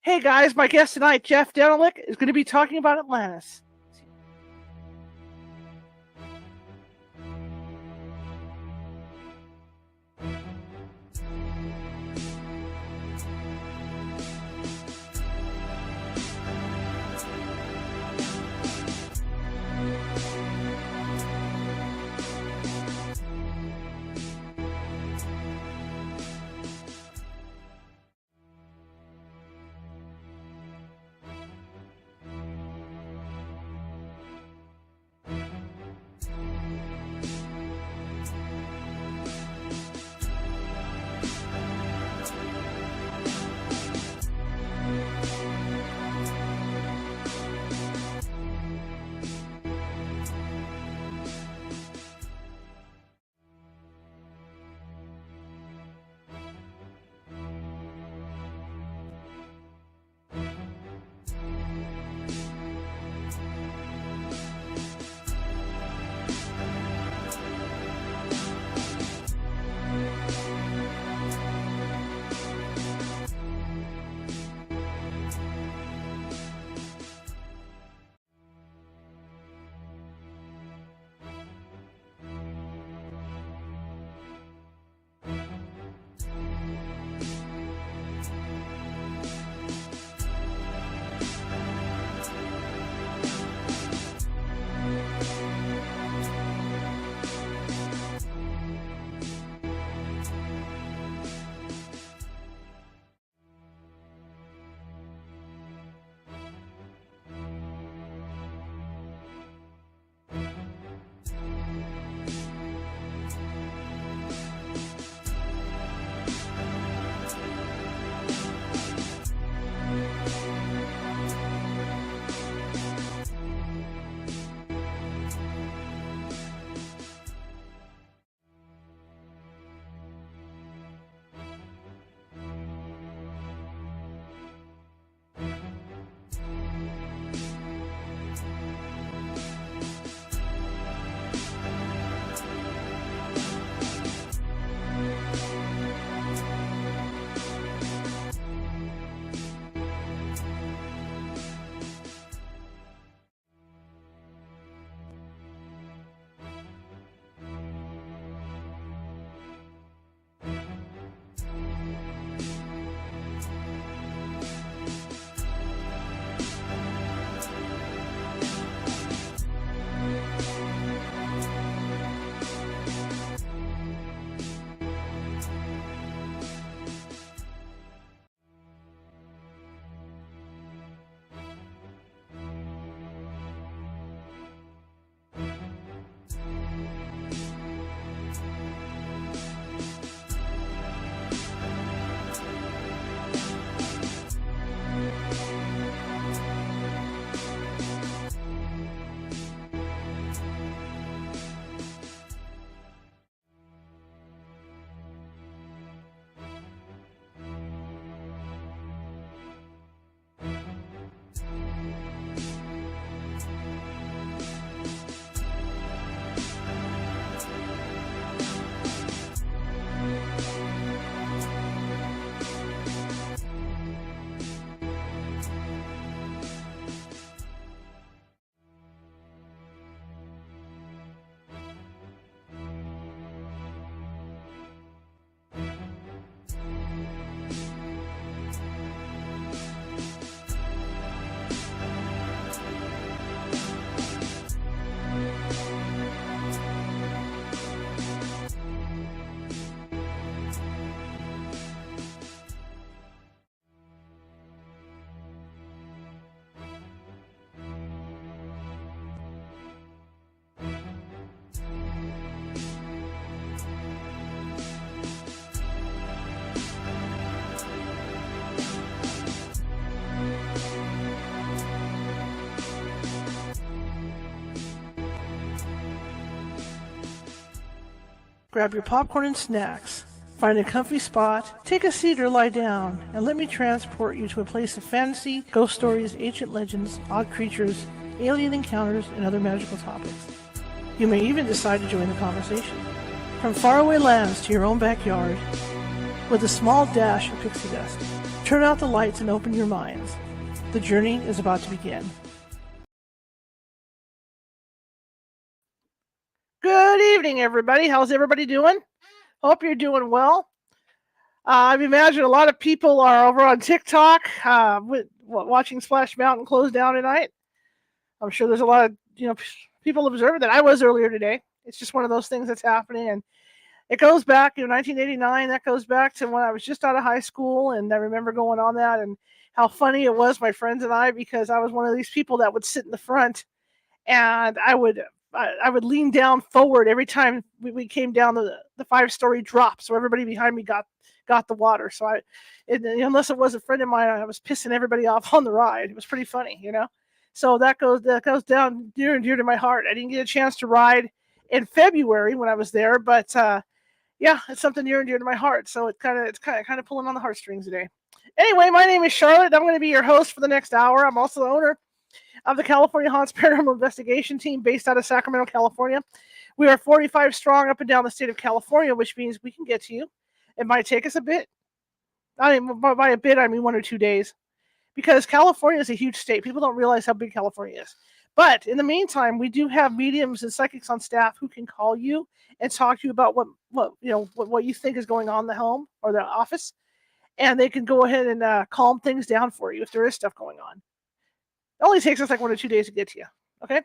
Hey guys, my guest tonight, Jeff Danelek, is going to be talking about Atlantis. Grab your popcorn and snacks. Find a comfy spot, take a seat or lie down, and let me transport you to a place of fantasy, ghost stories, ancient legends, odd creatures, alien encounters, and other magical topics. You may even decide to join the conversation. From faraway lands to your own backyard, with a small dash of pixie dust. Turn out the lights and open your minds. The journey is about to begin. Good evening, everybody. How's everybody doing? Hope you're doing well. I imagine a lot of people are over on TikTok watching Splash Mountain close down tonight. I'm sure there's a lot of people observing that. I was earlier today. It's just one of those things that's happening, and it goes back, 1989. That goes back to when I was just out of high school, and I remember going on that and how funny it was, my friends and I, because I was one of these people that would sit in the front, and I would lean down forward every time we came down the 5-story drop, so everybody behind me got the water. So unless it was a friend of mine, I was pissing everybody off on the ride. It was pretty funny, So that goes down near and dear to my heart. I didn't get a chance to ride in February when I was there, but yeah, it's something near and dear to my heart. So it's kind of pulling on the heartstrings today. Anyway, my name is Charlotte. I'm going to be your host for the next hour. I'm also the owner of the California Haunts Paranormal Investigation Team based out of Sacramento, California. We are 45 strong up and down the state of California, which means we can get to you. It might take us a bit. I mean, by a bit, I mean 1 or 2 days. Because California is a huge state. People don't realize how big California is. But in the meantime, we do have mediums and psychics on staff who can call you and talk to you about what you think is going on in the home or the office, and they can go ahead and calm things down for you if there is stuff going on. It only takes us like 1 or 2 days to get to you. Okay.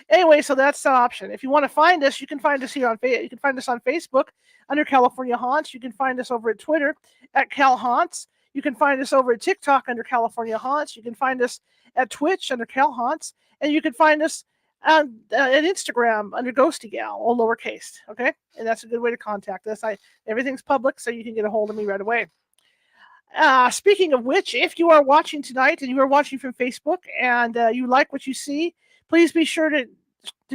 Anyway, so that's the option. If you want to find us, you can find us here you can find us on Facebook under California Haunts. You can find us over at Twitter at Cal Haunts. You can find us over at TikTok under California Haunts. You can find us at Twitch under Cal Haunts, and you can find us at Instagram under Ghosty Gal, all lowercase. Okay, and that's a good way to contact us. Everything's public, so you can get a hold of me right away. Speaking of which, if you are watching tonight and you are watching from Facebook and you like what you see, please be sure to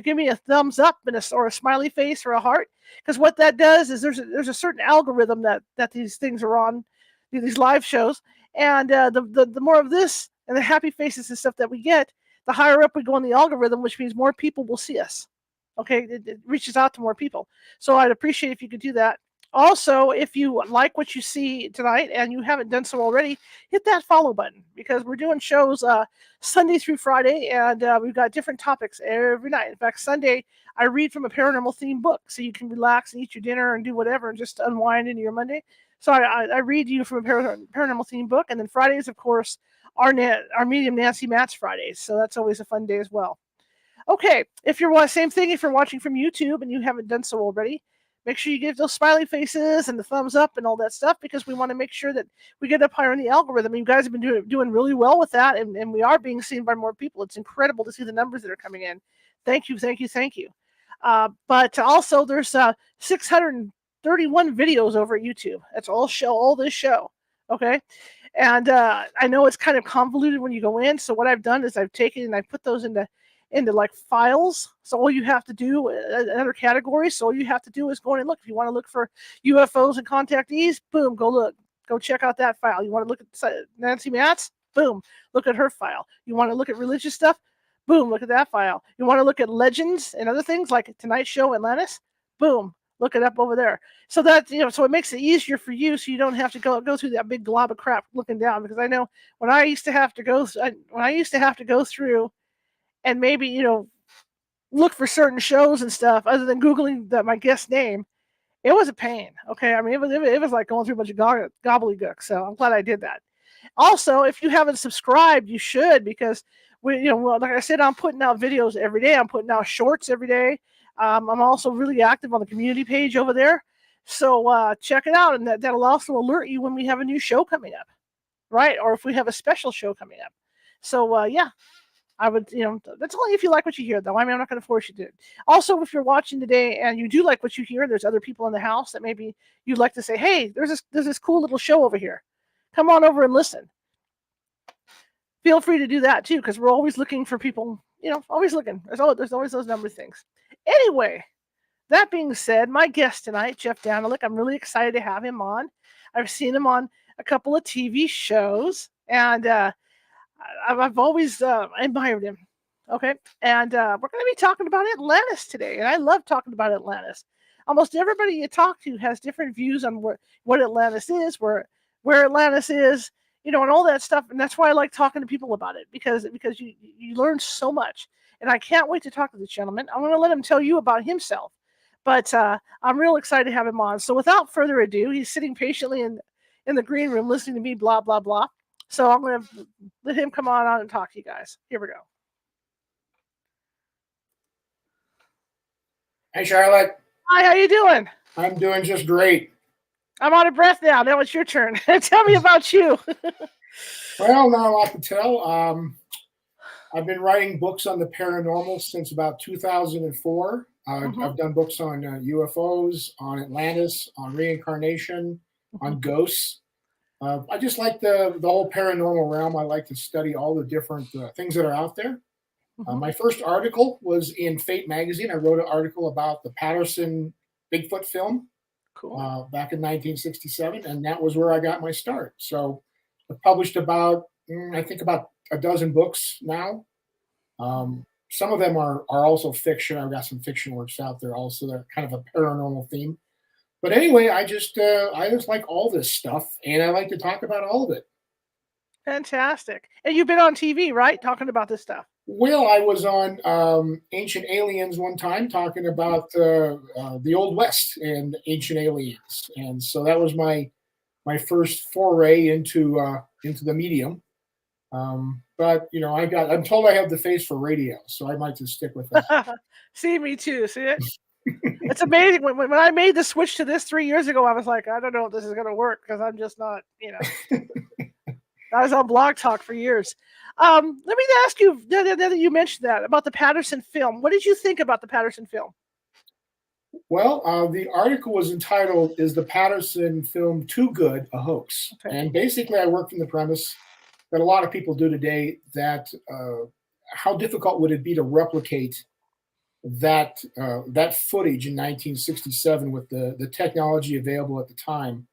give me a thumbs up or a smiley face or a heart, because what that does is there's a certain algorithm that these things are on, these live shows, and the more of this and the happy faces and stuff that we get, the higher up we go in the algorithm, which means more people will see us. Okay, it reaches out to more people. So I'd appreciate if you could do that. Also, if you like what you see tonight and you haven't done so already, hit that follow button, because we're doing shows Sunday through Friday, and we've got different topics every night. In fact, Sunday, I read from a paranormal themed book, so you can relax and eat your dinner and do whatever and just unwind into your Monday. So I read you from a paranormal themed book, and then Fridays, of course, our medium Nancy Matt's Fridays. So that's always a fun day as well. Okay, if you're same thing, if you're watching from YouTube and you haven't done so already, make sure you give those smiley faces and the thumbs up and all that stuff, because we want to make sure that we get up higher in the algorithm. You guys have been doing really well with that, and we are being seen by more people. It's incredible to see the numbers that are coming in. Thank you, thank you, thank you. But also, there's 631 videos over at YouTube. That's all this show. Okay. And I know it's kind of convoluted when you go in. So what I've done is I've taken and I put those into like files. So all you have to do, another category. So all you have to do is go in and look. If you want to look for UFOs and contactees, boom, go look. Go check out that file. You want to look at Nancy Matz? Boom, look at her file. You want to look at religious stuff? Boom, look at that file. You want to look at legends and other things like Tonight Show, Atlantis? Boom, look it up over there. So that, so it makes it easier for you, so you don't have to go through that big glob of crap looking down. Because I know when I used to have to go through and maybe look for certain shows and stuff other than googling my guest name, it was a pain. Okay, I mean it was like going through a bunch of gobbledygook. So I'm glad I did that. Also, if you haven't subscribed, you should, because like I said, I'm putting out videos every day. I'm putting out shorts every day. I'm also really active on the community page over there. So check it out, and that'll also alert you when we have a new show coming up, right? Or if we have a special show coming up. So yeah, I would, that's only if you like what you hear, though. I mean, I'm not going to force you to. Also, if you're watching today and you do like what you hear, there's other people in the house that maybe you'd like to say, hey, there's this cool little show over here. Come on over and listen. Feel free to do that too, because we're always looking for people. Always looking. There's always those number of things. Anyway, that being said, my guest tonight, Jeff Danelek, I'm really excited to have him on. I've seen him on a couple of TV shows, and I've always admired him. Okay, and we're going to be talking about Atlantis today, and I love talking about Atlantis. Almost everybody you talk to has different views on what Atlantis is, where Atlantis is, and all that stuff. And that's why I like talking to people about it, because you learn so much. And I can't wait to talk to this gentleman. I'm going to let him tell you about himself. But I'm real excited to have him on. So without further ado, he's sitting patiently in the green room listening to me blah, blah, blah. So I'm going to let him come on and talk to you guys. Here we go. Hey, Charlotte. Hi, how you doing? I'm doing just great. I'm out of breath now. Now it's your turn. Tell me about you. Well, not a lot to tell. I've been writing books on the paranormal since about 2004. I've done books on UFOs, on Atlantis, on reincarnation, on ghosts. I just like the whole paranormal realm. I like to study all the different things that are out there. My first article was in Fate magazine. I wrote an article about the Patterson Bigfoot film back in 1967, and that was where I got my start. So I've published about a dozen books now. Some of them are also fiction. I've got some fiction works out there also. They're kind of a paranormal theme. But anyway, I just like all this stuff, and I like to talk about all of it. Fantastic. And you've been on TV, right? Talking about this stuff. Well, I was on Ancient Aliens one time talking about the Old West and ancient aliens. And so that was my first foray into the medium. But I'm told I have the face for radio, so I might just stick with that. See, me too. See it? It's amazing. When I made the switch to this 3 years ago, I was like, I don't know if this is going to work, because I'm just not, I was on Blog Talk for years. Let me ask you, now that you mentioned that, about the Patterson film. What did you think about the Patterson film? Well, the article was entitled, "Is the Patterson Film Too Good a Hoax?" Okay. And basically I worked from the premise that a lot of people do today, that how difficult would it be to replicate that footage in 1967 with the technology available at the time.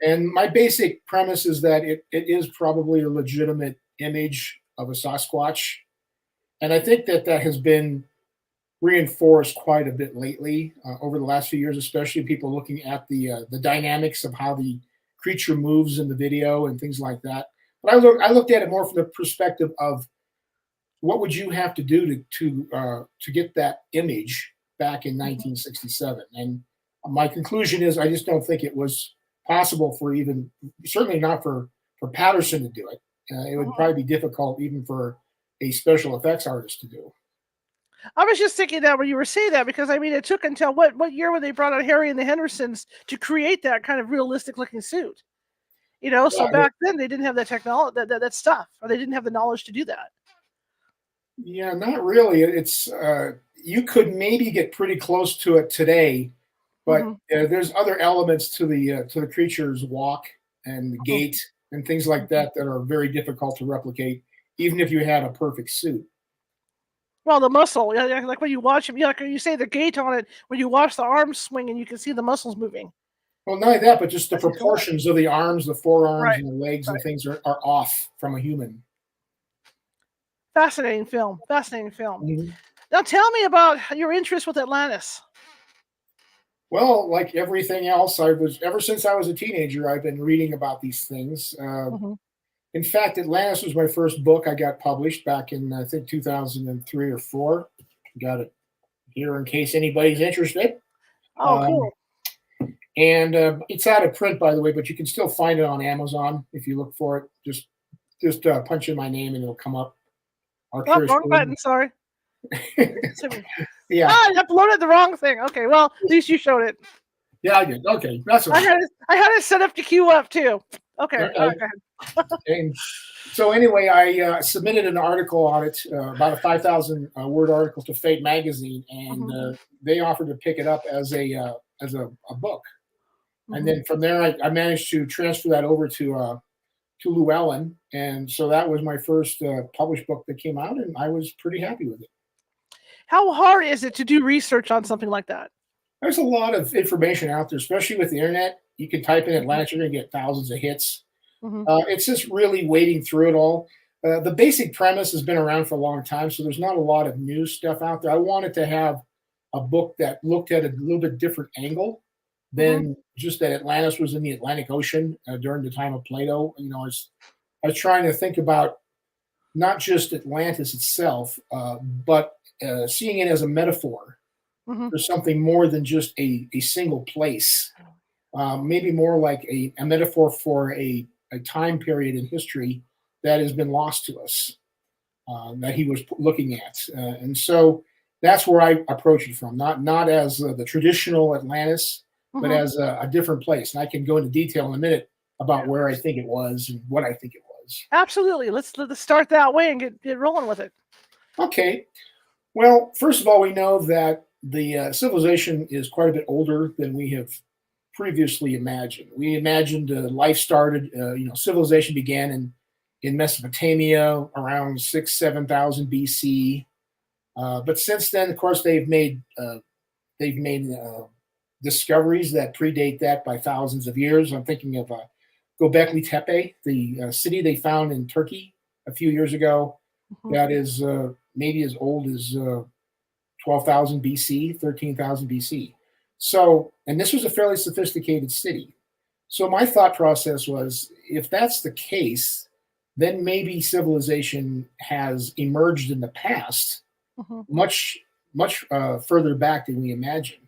And my basic premise is that it is probably a legitimate image of a Sasquatch. And I think that has been reinforced quite a bit lately over the last few years, especially people looking at the dynamics of how the creature moves in the video and things like that. But I looked at it more from the perspective of what would you have to do to get that image back in 1967. And my conclusion is I just don't think it was possible certainly not for Patterson to do it. It would probably be difficult even for a special effects artist to do. I was just thinking that when you were saying that, because I mean, it took until what year when they brought out Harry and the Hendersons to create that kind of realistic looking suit. So back then they didn't have that technology, that stuff, or they didn't have the knowledge to do that. Yeah, not really. It's you could maybe get pretty close to it today, but there's other elements to the creature's walk and the gait and things like that are very difficult to replicate, even if you had a perfect suit. Well, the muscle, like when you watch him, like you say the gait on it, when you watch the arms swing and you can see the muscles moving. Well, not only that, but just the proportions of the arms, the forearms, and the legs and things are off from a human. Fascinating film. Now tell me about your interest with Atlantis. Well, like everything else, ever since I was a teenager, I've been reading about these things. In fact, Atlantis was my first book. I got published back in, I think, 2003 or 4. Got it here in case anybody's interested. Oh, cool. And it's out of print, by the way, but you can still find it on Amazon if you look for it. Just punch in my name and it'll come up. Wrong button, sorry. Yeah. I uploaded the wrong thing. Okay, well, at least you showed it. Yeah, I did. Okay, that's all right. I had it set up to queue up, too. Okay. All right, go ahead. And so anyway, I submitted an article on it, about a 5,000 word article to Fate magazine, and they offered to pick it up as a book. And then from there, I managed to transfer that over to Llewellyn, and so that was my first published book that came out, and I was pretty happy with it. How hard is it to do research on something like that? There's a lot of information out there, especially with the internet. You can type in Atlantis, you're going to get thousands of hits. It's just really wading through it all. The basic premise has been around for a long time, so there's not a lot of new stuff out there. I wanted to have a book that looked at a little bit different angle than just that Atlantis was in the Atlantic Ocean during the time of Plato. I was trying to think about not just Atlantis itself, but seeing it as a metaphor Hmm. for something more than just a single place. Maybe more like a metaphor for a time period in history that has been lost to us, that he was looking at. And so that's where I approach it from, not as the traditional Atlantis, but Hmm. as a different place. And I can go into detail in a minute about where I think it was and what I think it was. Absolutely. Let's start that way and get rolling with it. Okay. Well, first of all, we know that the civilization is quite a bit older than we have previously imagined. We imagined life started, civilization began in Mesopotamia around 7,000 BC. But since then, of course, they've made discoveries that predate that by thousands of years. I'm thinking of Göbekli Tepe, the city they found in Turkey a few years ago. Hmm. That is maybe as old as 12,000 BC, 13,000 BC. So, and this was a fairly sophisticated city. So my thought process was, if that's the case, then maybe civilization has emerged in the past, Hmm. much further back than we imagine,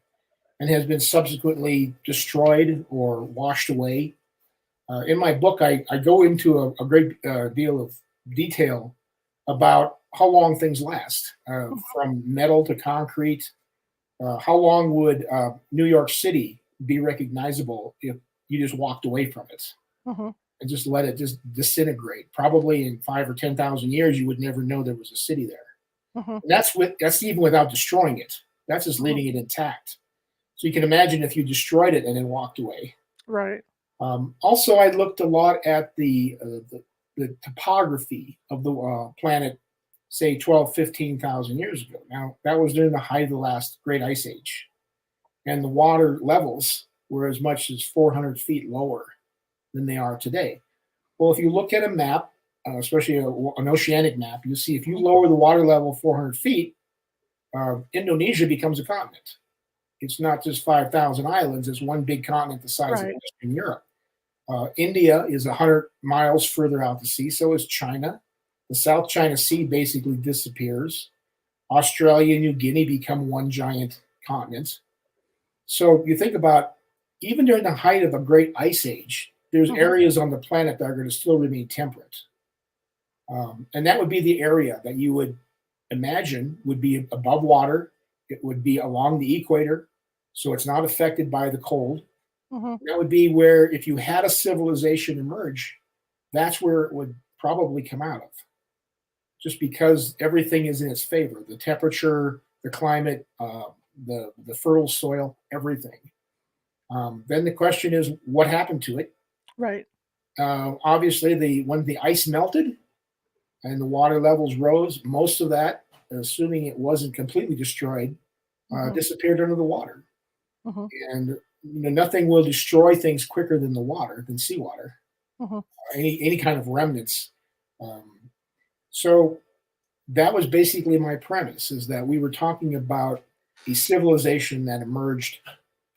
and has been subsequently destroyed or washed away. In my book, I go into a great deal of detail about how long things last, from metal to concrete. How long would New York City be recognizable if you just walked away from it Hmm. and just let it just disintegrate? Probably in 5 or 10,000 years, you would never know there was a city there. Hmm. And that's even without destroying it. That's just Hmm. leaving it intact. So you can imagine if you destroyed it and then walked away. Right. Also, I looked a lot at the topography of the planet, say 12, 15,000 years ago. Now, that was during the height of the last great ice age, and the water levels were as much as 400 feet lower than they are today. Well, if you look at a map, especially an oceanic map, you see if you lower the water level 400 feet, Indonesia becomes a continent. It's not just 5,000 islands, it's one big continent the size of Right. Western Europe. India is 100 miles further out to sea, so is China. The South China Sea basically disappears. Australia and New Guinea become one giant continent. So you think about, even during the height of a great ice age, there's Hmm. areas on the planet that are going to still remain temperate. And that would be the area that you would imagine would be above water. It would be along the equator, so it's not affected by the cold. Hmm. That would be where, if you had a civilization emerge, that's where it would probably come out of, just because everything is in its favor: the temperature, the climate, the fertile soil, everything. Then the question is, what happened to it? Right. Obviously, when the ice melted and the water levels rose, most of that, assuming it wasn't completely destroyed, Hmm. disappeared under the water. Hmm. And nothing will destroy things quicker than than seawater, Hmm. any kind of remnants. Um, so that was basically my premise: is that we were talking about a civilization that emerged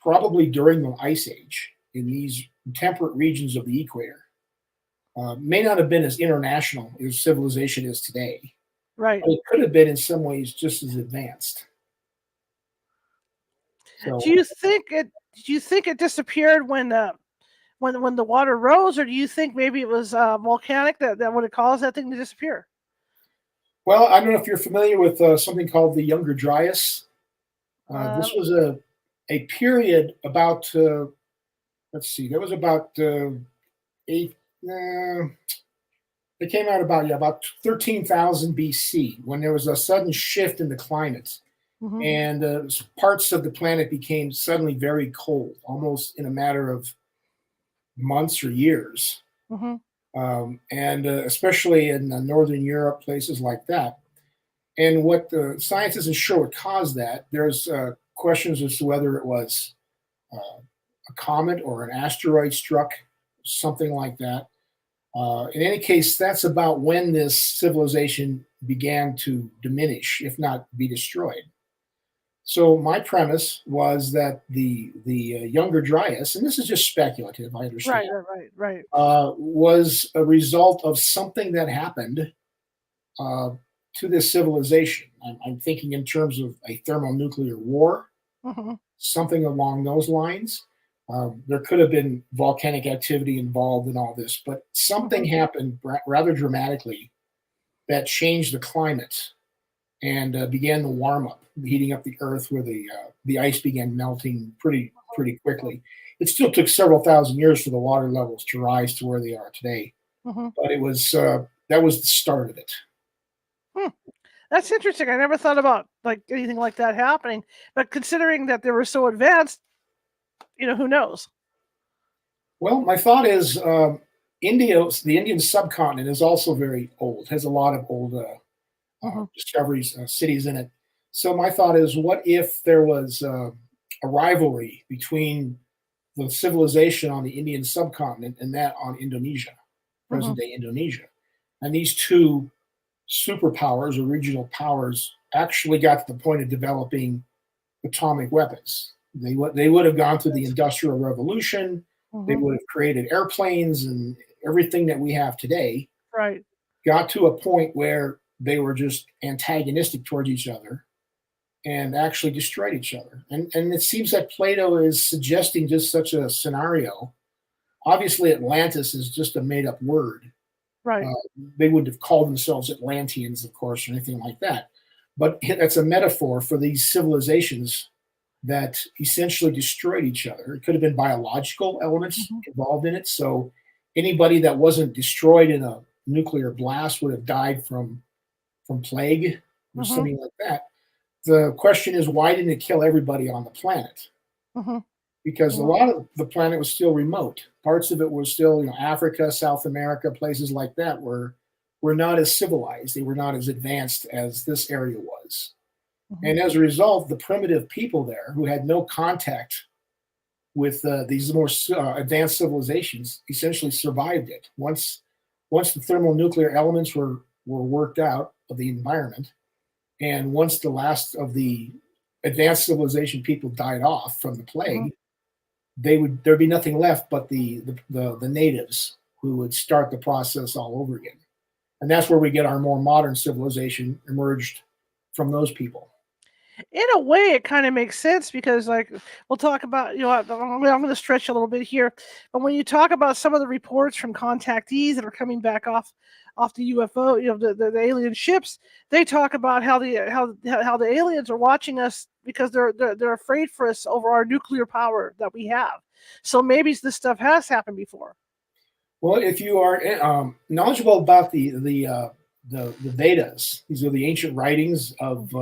probably during the ice age in these temperate regions of the equator. May not have been as international as civilization is today, Right. but it could have been in some ways just as advanced. Do So, you think it? Do you think it disappeared when the water rose, or do you think maybe it was volcanic that would have caused that thing to disappear? well, I don't know if you're familiar with something called the Younger Dryas. Uh, This was a period about, let's see, that was about eight. Uh, it came out about, yeah, about 13,000 BC, when there was a sudden shift in the climate, hmm. and parts of the planet became suddenly very cold, almost in a matter of months or years. Hmm. And especially in northern Europe, places like that. And what the science isn't sure what caused that. There's questions as to whether it was a comet or an asteroid struck, something like that. In any case, that's about when this civilization began to diminish, if not be destroyed. So my premise was that the Younger Dryas, and this is just speculative, I understand, Right. was a result of something that happened uh, to this civilization. I'm thinking in terms of a thermonuclear war, Hmm. something along those lines. There could have been volcanic activity involved in all this, but something Hmm. happened rather dramatically that changed the climate and began the warm up, heating up the Earth, where the ice began melting pretty quickly. It still took several thousand years for the water levels to rise to where they are today, Hmm. but it was that was the start of it. Hmm. That's interesting. I never thought about like anything like that happening. But considering that they were so advanced, who knows? Well, my thought is India, the Indian subcontinent, is also very old, has a lot of old Hmm. discoveries, cities in it. So my thought is, what if there was a rivalry between the civilization on the Indian subcontinent and that on Indonesia, Hmm. present day Indonesia, and these two superpowers or regional powers actually got to the point of developing atomic weapons. They would have gone through the Industrial Revolution. They Hmm. would have created airplanes and everything that we have today. Right. Got to a point where they were just antagonistic towards each other and actually destroyed each other. And it seems that Plato is suggesting just such a scenario. Obviously, Atlantis is just a made up word. Right. Uh, they wouldn't have called themselves Atlanteans, of course, or anything like that. But that's a metaphor for these civilizations that essentially destroyed each other. It could have been biological elements Hmm. involved in it. So anybody that wasn't destroyed in a nuclear blast would have died from plague or Hmm. something like that. The question is, why didn't it kill everybody on the planet? Hmm. Because a Hmm. lot of the planet was still remote. Parts of it were still, Africa, South America, places like that were not as civilized. They were not as advanced as this area was. Hmm. And as a result, the primitive people there who had no contact with these more advanced civilizations essentially survived it. Once the thermonuclear elements were worked out of the environment, and once the last of the advanced civilization people died off from the Hmm. plague, there'd be nothing left but the natives who would start the process all over again. And that's where we get our more modern civilization emerged from those people. In a way, it kind of makes sense because, like, we'll talk about, I'm going to stretch a little bit here, but when you talk about some of the reports from contactees that are coming back off the UFO, the alien ships, they talk about how the aliens are watching us because they're afraid for us over our nuclear power that we have. So maybe this stuff has happened before. Well, if you are knowledgeable about the Vedas, these are the ancient writings of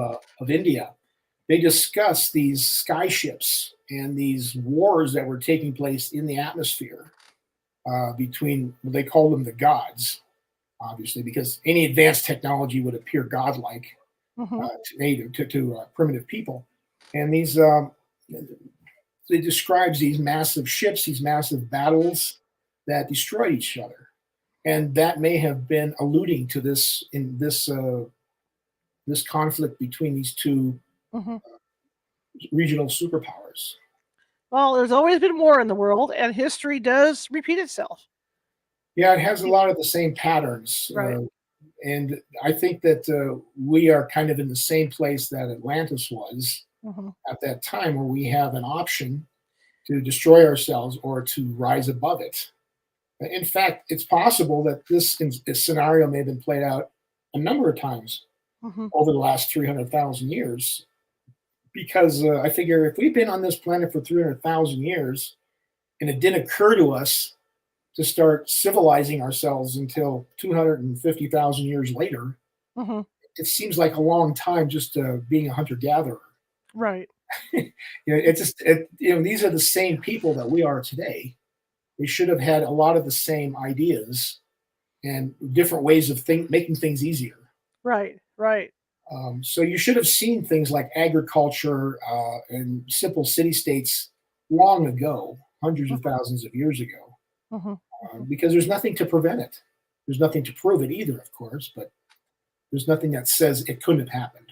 India. They discuss these sky ships and these wars that were taking place in the atmosphere between, well, they call them the gods, obviously, because any advanced technology would appear godlike Hmm. to primitive people. And it describes these massive ships, these massive battles that destroy each other, and that may have been alluding to this conflict between these two Hmm. regional superpowers. Well, there's always been war in the world, and history does repeat itself. Yeah, it has a lot of the same patterns, Right. and I think that we are kind of in the same place that Atlantis was Hmm. at that time, where we have an option to destroy ourselves or to rise above it. In fact, it's possible that this scenario may have been played out a number of times Hmm. over the last 300,000 years. Because I figure if we've been on this planet for 300,000 years and it didn't occur to us to start civilizing ourselves until 250,000 years later, Hmm. it seems like a long time just being a hunter gatherer. Right. These are the same people that we are today. They should have had a lot of the same ideas and different ways of making things easier. Right. Right. So you should have seen things like agriculture and simple city states long ago, hundreds of thousands of years ago, Hmm. Hmm. because there's nothing to prevent it. There's nothing to prove it either, of course, but there's nothing that says it couldn't have happened.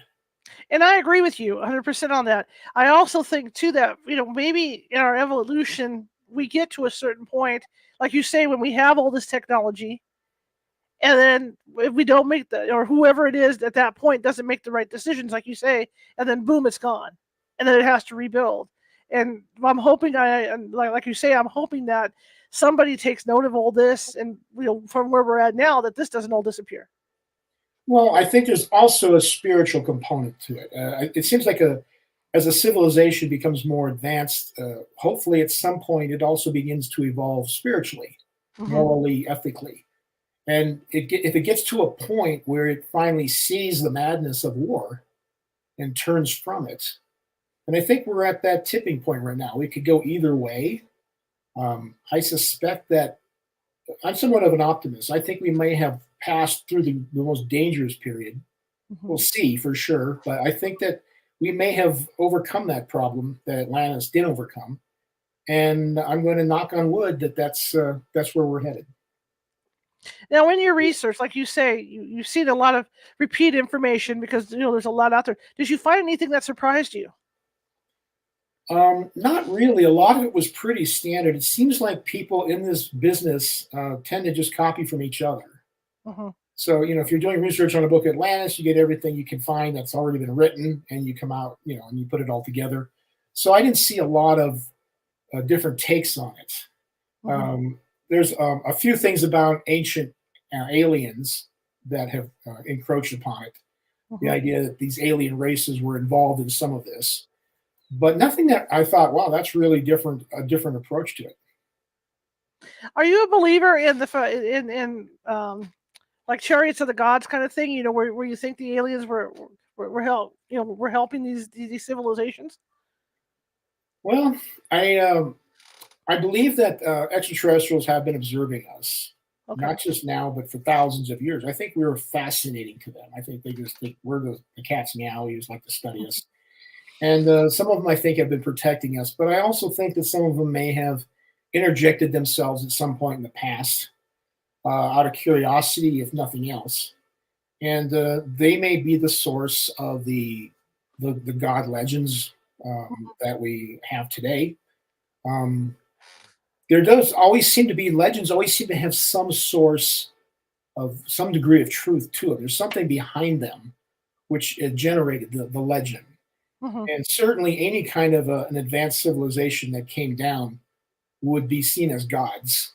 And I agree with you 100% on that. I also think too that, maybe in our evolution we get to a certain point, like you say, when we have all this technology, and then if we don't make or whoever it is at that point doesn't make the right decisions, like you say, and then boom, it's gone, and then it has to rebuild. And I'm hoping, like you say, I'm hoping that somebody takes note of all this, and from where we're at now, that this doesn't all disappear. Well, I think there's also a spiritual component to it. It seems like as a civilization becomes more advanced, hopefully at some point it also begins to evolve spiritually, morally, ethically. And if it gets to a point where it finally sees the madness of war and turns from it, and I think we're at that tipping point right now. We could go either way. I suspect that I'm somewhat of an optimist. I think we may have passed through the most dangerous period. We'll see for sure, but I think that we may have overcome that problem that Atlantis did overcome, and I'm going to knock on wood that that's where we're headed. Now, in your research, like you say, you've seen a lot of repeat information because there's a lot out there. Did you find anything that surprised you? Not really. A lot of it was pretty standard. It seems like people in this business tend to just copy from each other. So, if you're doing research on a book Atlantis, you get everything you can find that's already been written, and you come out, and you put it all together. So I didn't see a lot of different takes on it. There's a few things about ancient aliens that have encroached upon it. The idea that these alien races were involved in some of this, but nothing that I thought, wow, that's really different, a different approach to it. Are you a believer in like Chariots of the Gods kind of thing? Where you think the aliens were helping these civilizations? Well, I believe that extraterrestrials have been observing us, not just now, but for thousands of years. I think we're fascinating to them. I think they just think we're the cat's meow. They just like to study us. And some of them, I think, have been protecting us. But I also think that some of them may have interjected themselves at some point in the past out of curiosity, if nothing else. And they may be the source of the god legends that we have today. There does always seem to be legends, always seem to have some source of some degree of truth to it. There's something behind them which generated the legend. And certainly any kind of an advanced civilization that came down would be seen as gods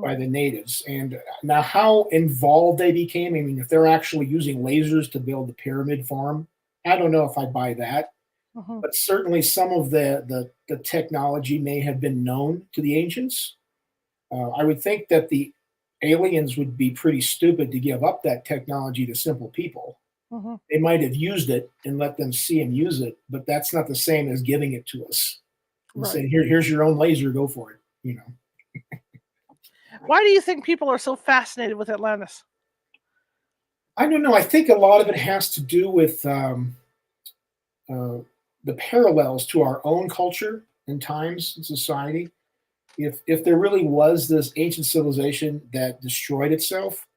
by the natives. And now how involved they became, I mean, if they're actually using lasers to build the pyramid farm, I don't know if I buy that. But certainly some of the technology may have been known to the ancients. I would think that the aliens would be pretty stupid to give up that technology to simple people. They might have used it and let them see and use it, but that's not the same as giving it to us and saying, here's your own laser, go for it. Why do you think people are so fascinated with Atlantis? I don't know. I think a lot of it has to do with the parallels to our own culture and times and society. If there really was this ancient civilization that destroyed itself,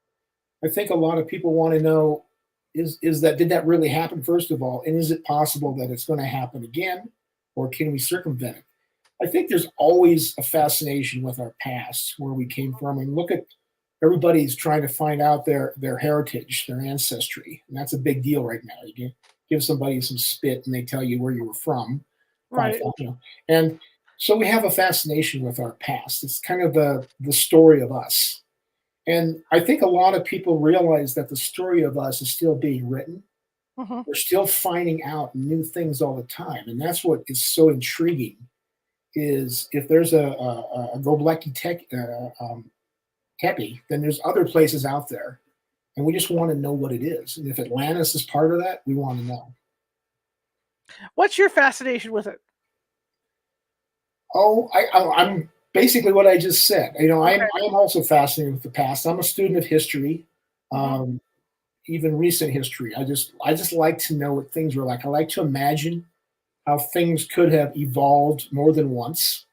I think a lot of people want to know, did that really happen, first of all? And is it possible that it's going to happen again? Or can we circumvent it? I think there's always a fascination with our past, where we came from. And look at, everybody's trying to find out their heritage, their ancestry. And that's a big deal right now. You can give somebody some spit and they tell you where you were from. And so we have a fascination with our past. It's kind of the story of us. And I think a lot of people realize that the story of us is still being written. We're still finding out new things all the time. And that's what is so intriguing, is if there's a Göbekli Tepe, then there's other places out there. And we just want to know what it is. And if Atlantis is part of that, we want to know. What's your fascination with it? Oh, I'm basically what I just said. I am also fascinated with the past. I'm a student of history, even recent history. I just like to know what things were like. I like to imagine how things could have evolved more than once.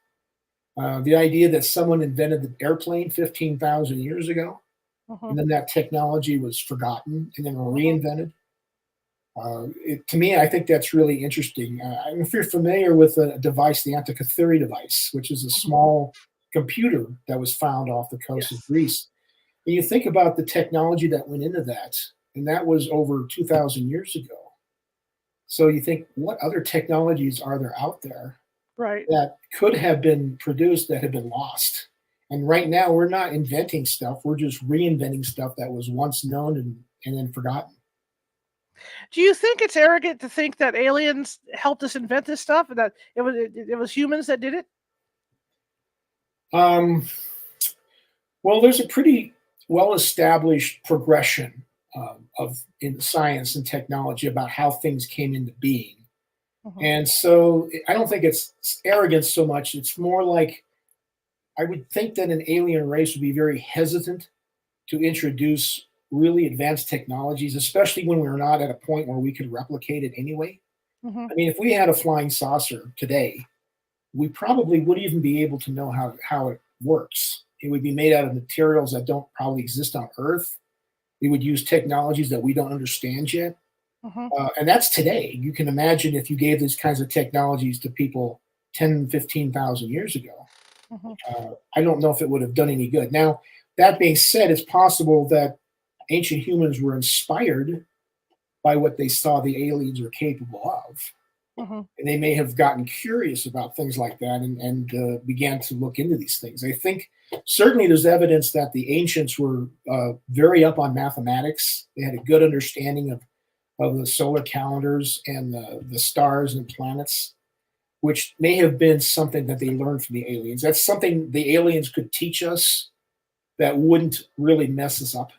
The idea that someone invented the airplane 15,000 years ago, and then that technology was forgotten and then reinvented. To me, I think that's really interesting. If you're familiar with a device, the Antikythera device, which is a Mhm. small computer that was found off the coast of Yes. Greece, and you think about the technology that went into that, and that was over 2,000 years ago. So you think, what other technologies are there out there Right. that could have been produced that have been lost? And right now, we're not inventing stuff; we're just reinventing stuff that was once known and then forgotten. Do you think it's arrogant to think that aliens helped us invent this stuff and that it was humans that did it? Um, well, there's a pretty well-established progression of in science and technology about how things came into being, Mhm. and so I don't think it's arrogance so much. It's more like I would think that an alien race would be very hesitant to introduce really advanced technologies, especially when we're not at a point where we could replicate it anyway. Mhm. I mean, if we had a flying saucer today, we probably wouldn't even be able to know how it works. It would be made out of materials that don't probably exist on Earth. It would use technologies that we don't understand yet. Mhm. And that's today. You can imagine if you gave these kinds of technologies to people 10, 15,000 years ago. Mhm. I don't know if it would have done any good. Now, that being said, it's possible that ancient humans were inspired by what they saw the aliens were capable of. Mhm. And they may have gotten curious about things like that and began to look into these things. I think certainly there's evidence that the ancients were very up on mathematics. They had a good understanding of the solar calendars and the stars and planets, which may have been something that they learned from the aliens. That's something the aliens could teach us that wouldn't really mess us up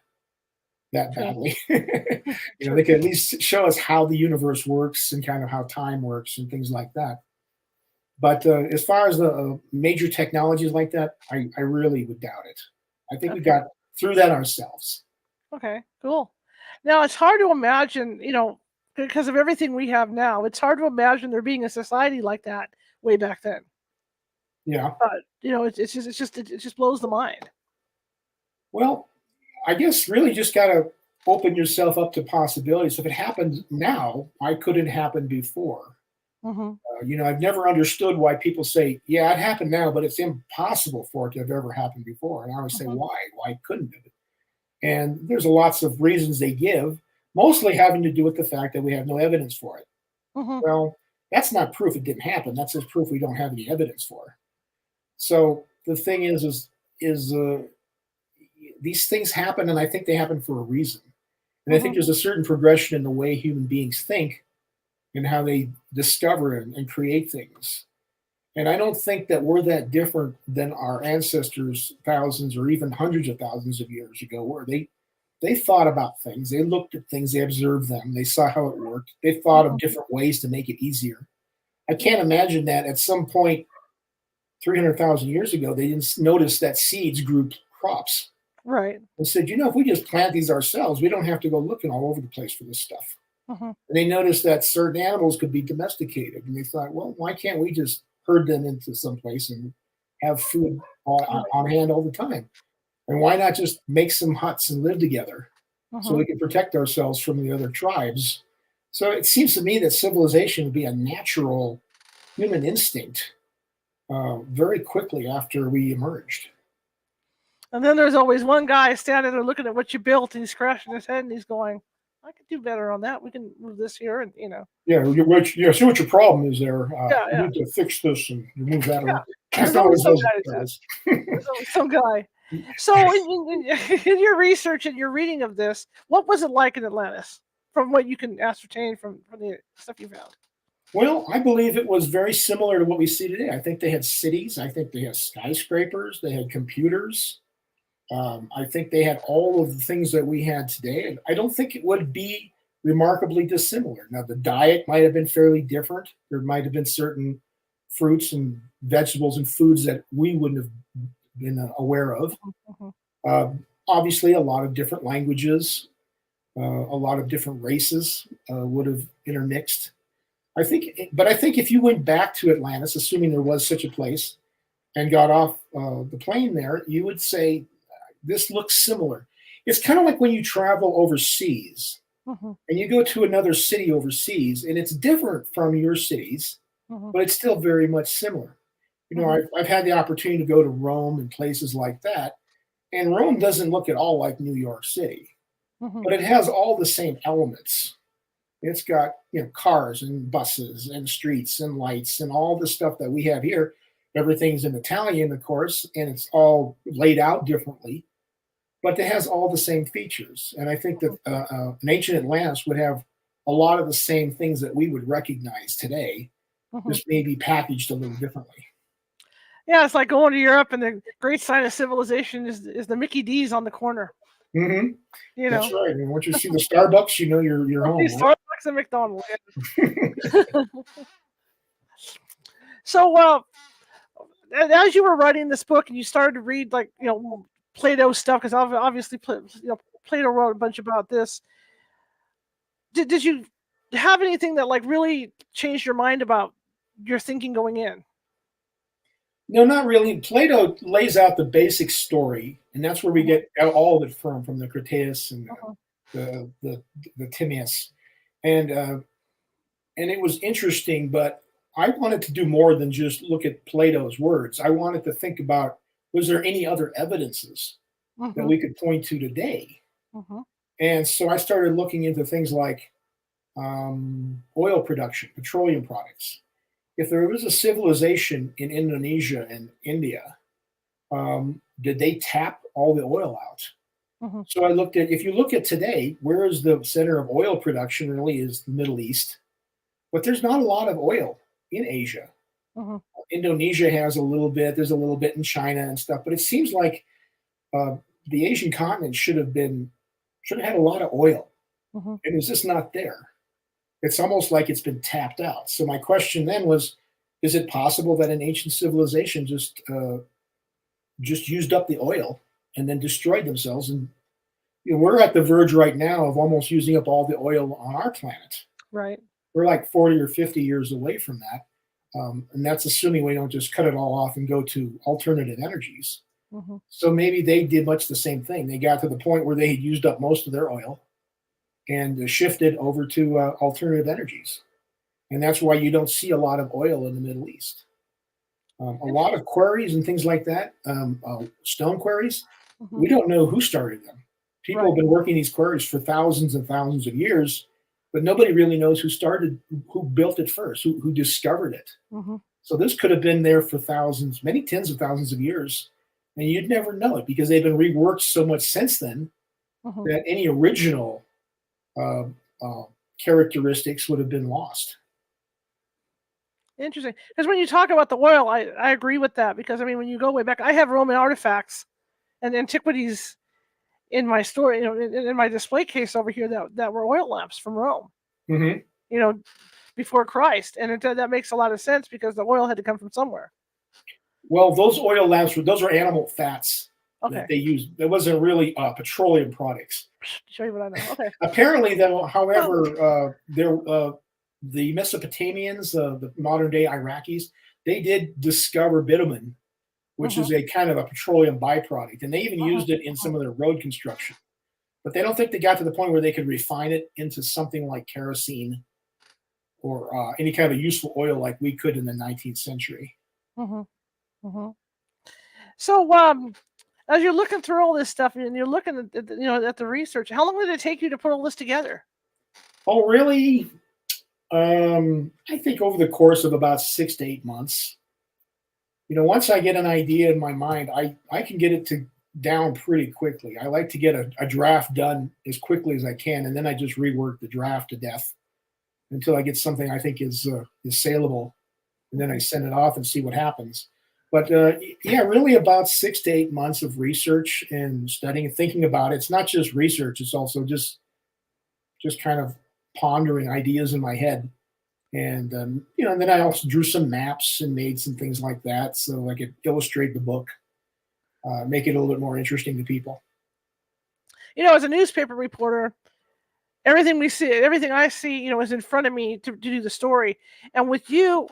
that True. badly. True. They could at least show us how the universe works and kind of how time works and things like that. But as far as the major technologies like that, I really would doubt it. I think we Okay. got through that ourselves. Okay. Cool. Now it's hard to imagine, because of everything we have now, it's hard to imagine there being a society like that way back then. Yeah. But it just blows the mind. Well, I guess really just got to open yourself up to possibilities. If it happened now, why couldn't it happen before? Mhm. I've never understood why people say, yeah, it happened now, but it's impossible for it to have ever happened before. And I always say, Mhm. why? Why couldn't it? And there's lots of reasons they give, mostly having to do with the fact that we have no evidence for it. Mhm. Well, that's not proof it didn't happen. That's just proof we don't have any evidence for. So the thing is these things happen, and I think they happen for a reason. And I think Mhm. there's a certain progression in the way human beings think and how they discover and create things. And I don't think that we're that different than our ancestors thousands or even hundreds of thousands of years ago were. They thought about things, they looked at things, they observed them, they saw how it worked, they thought of Mhm. different ways to make it easier. I can't imagine that at some point 300,000 years ago, they didn't notice that seeds grew crops Right. and said, if we just plant these ourselves, we don't have to go looking all over the place for this stuff. Mhm. And they noticed that certain animals could be domesticated. And they thought, well, why can't we just herd them into some place and have food Right. on hand all the time? And why not just make some huts and live together so Mhm. we can protect ourselves from the other tribes? So it seems to me that civilization would be a natural human instinct very quickly after we emerged. And then there's always one guy standing there looking at what you built, and he's scratching his head, and he's going, "I could do better on that. We can move this here, and Yeah, see what your problem is there. yeah, You yeah, need to fix this and remove that. yeah." Around. That's There's not always always some those guy that says. guys. There's always some guy. So, in your research and your reading of this, what was it like in Atlantis, from what you can ascertain from the stuff you found? Well, I believe it was very similar to what we see today. I think they had cities. I think they had skyscrapers. They had computers. I think they had all of the things that we had today. And I don't think it would be remarkably dissimilar. Now, the diet might have been fairly different. There might have been certain fruits and vegetables and foods that we wouldn't have been aware of. Mhm. Obviously, a lot of different languages, a lot of different races would have intermixed. But I think if you went back to Atlantis, assuming there was such a place, and got off the plane there, you would say this looks similar. It's kind of like when you travel overseas. Mm-hmm. And you go to another city overseas, and it's different from your cities, Mm-hmm. but it's still very much similar. I've had the opportunity to go to Rome and places like that, and Rome doesn't look at all like New York City, Mm-hmm. but it has all the same elements. It's got cars and buses and streets and lights and all the stuff that we have here. Everything's in Italian, of course, and it's all laid out differently, but it has all the same features. And I think that an ancient Atlantis would have a lot of the same things that we would recognize today, just maybe packaged a little differently. Yeah, it's like going to Europe, and the great sign of civilization is the Mickey D's on the corner. Mm-hmm. You That's know, right. And once you see the Starbucks, you know you're home. Right? Starbucks and McDonald's. Yeah. So, as you were writing this book, and you started to read Plato stuff, because obviously Plato wrote a bunch about this. Did you have anything that really changed your mind about your thinking going in? No, not really. Plato lays out the basic story, and that's where we get all of it from the Critias and the Timaeus, and it was interesting. But I wanted to do more than just look at Plato's words. I wanted to think about, was there any other evidences that we could point to today? And so I started looking into things like oil production, petroleum products. If there was a civilization in Indonesia and India, did they tap all the oil out? So I looked at, if you look at today, where is the center of oil production really is the Middle East. But there's not a lot of oil in Asia. Indonesia has a little bit, there's a little bit in China and stuff, but it seems like the Asian continent should have had a lot of oil. And it's just not there. It's almost like it's been tapped out. So my question then was, is it possible that an ancient civilization just used up the oil and then destroyed themselves? And we're at the verge right now of almost using up all the oil on our planet. Right. We're like 40 or 50 years away from that. And that's assuming we don't just cut it all off and go to alternative energies. So maybe they did much the same thing. They got to the point where they had used up most of their oil and shifted over to alternative energies. And that's why you don't see a lot of oil in the Middle East. A lot of quarries and things like that, stone quarries, we don't know who started them. People have been working these quarries for thousands and thousands of years, but nobody really knows who built it first, who discovered it. So this could have been there for thousands, many tens of thousands of years, and you'd never know it because they've been reworked so much since then that any original characteristics would have been lost. Interesting. Because when you talk about the oil, I agree with that. Because when you go way back, I have Roman artifacts and antiquities in my store, in my display case over here that were oil lamps from Rome. Before Christ, and that makes a lot of sense because the oil had to come from somewhere. Well, those oil lamps those are animal fats that they used. It wasn't really petroleum products. Show you what I know. Okay. Apparently, though, however, the Mesopotamians, the modern day Iraqis, they did discover bitumen, which is a kind of a petroleum byproduct, and they even used it in some of their road construction. But they don't think they got to the point where they could refine it into something like kerosene or any kind of useful oil like we could in the 19th century. So, as you're looking through all this stuff and you're looking at the research, how long did it take you to put all this together? Oh, really? I think over the course of about 6 to 8 months. Once I get an idea in my mind, I can get it down pretty quickly. I like to get a draft done as quickly as I can, and then I just rework the draft to death until I get something I think is saleable, and then I send it off and see what happens. But really about 6 to 8 months of research and studying and thinking about it. It's not just research; it's also just kind of pondering ideas in my head. And then I also drew some maps and made some things like that so I could illustrate the book, make it a little bit more interesting to people. As a newspaper reporter, everything I see, is in front of me to do the story. And with you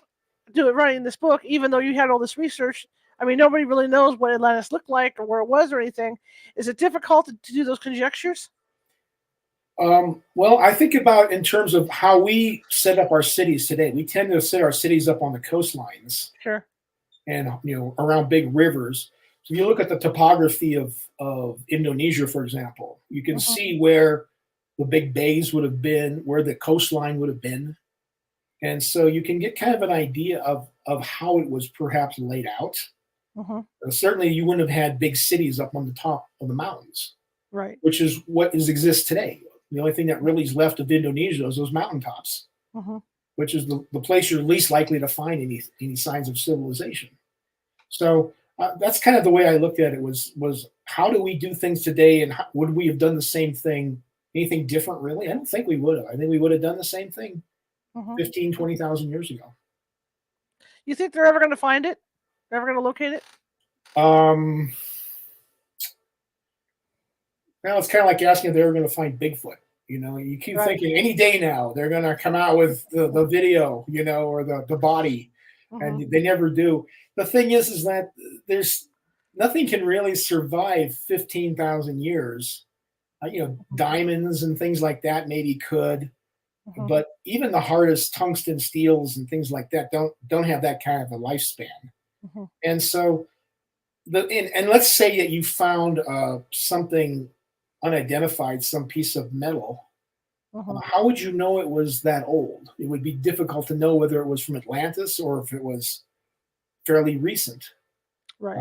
writing this book, even though you had all this research, nobody really knows what Atlantis looked like or where it was or anything. Is it difficult to do those conjectures? Well, I think about in terms of how we set up our cities today. We tend to set our cities up on the coastlines Sure. and around big rivers. So if you look at the topography of Indonesia, for example, you can Hmm. see where the big bays would have been, where the coastline would have been, and so you can get kind of an idea of how it was perhaps laid out. Hmm. Certainly, you wouldn't have had big cities up on the top of the mountains, Right. which is what exists today. The only thing that really is left of Indonesia is those mountaintops, Hmm. which is the place you're least likely to find any signs of civilization. So that's kind of the way I looked at it was how do we do things today, and how, would we have done the same thing, anything different really? I don't think we would have. I think we would have done the same thing Hmm. 15, 20,000 years ago. You think they're ever going to find it? They're ever going to locate it? Um, Now it's kind of like asking if they were going to find Bigfoot. You keep Right. thinking any day now they're going to come out with the video, or the body, Hmm. and they never do. The thing is that there's nothing can really survive 15,000 years. Diamonds and things like that maybe could, Hmm. but even the hardest tungsten steels and things like that don't have that kind of a lifespan. Hmm. And so and let's say that you found something unidentified, some piece of metal. Hmm. How would you know it was that old? It would be difficult to know whether it was from Atlantis or if it was fairly recent. Right.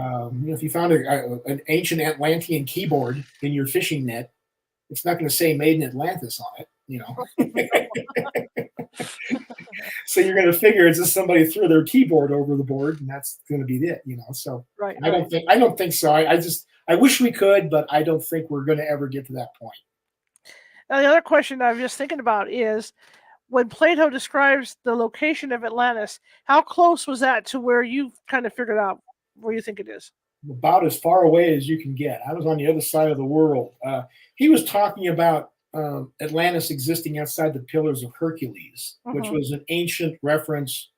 If you found an ancient Atlantean keyboard in your fishing net, it's not going to say "Made in Atlantis" on it. So you're going to figure it's just somebody threw their keyboard over the board, and that's going to be it. So Right. I Right. don't think so. I wish we could, but I don't think we're going to ever get to that point. Now, the other question I was just thinking about is when Plato describes the location of Atlantis, how close was that to where you kind of figured out where you think it is? About as far away as you can get. I was on the other side of the world. He was talking about Atlantis existing outside the Pillars of Hercules, which Hmm. was an ancient reference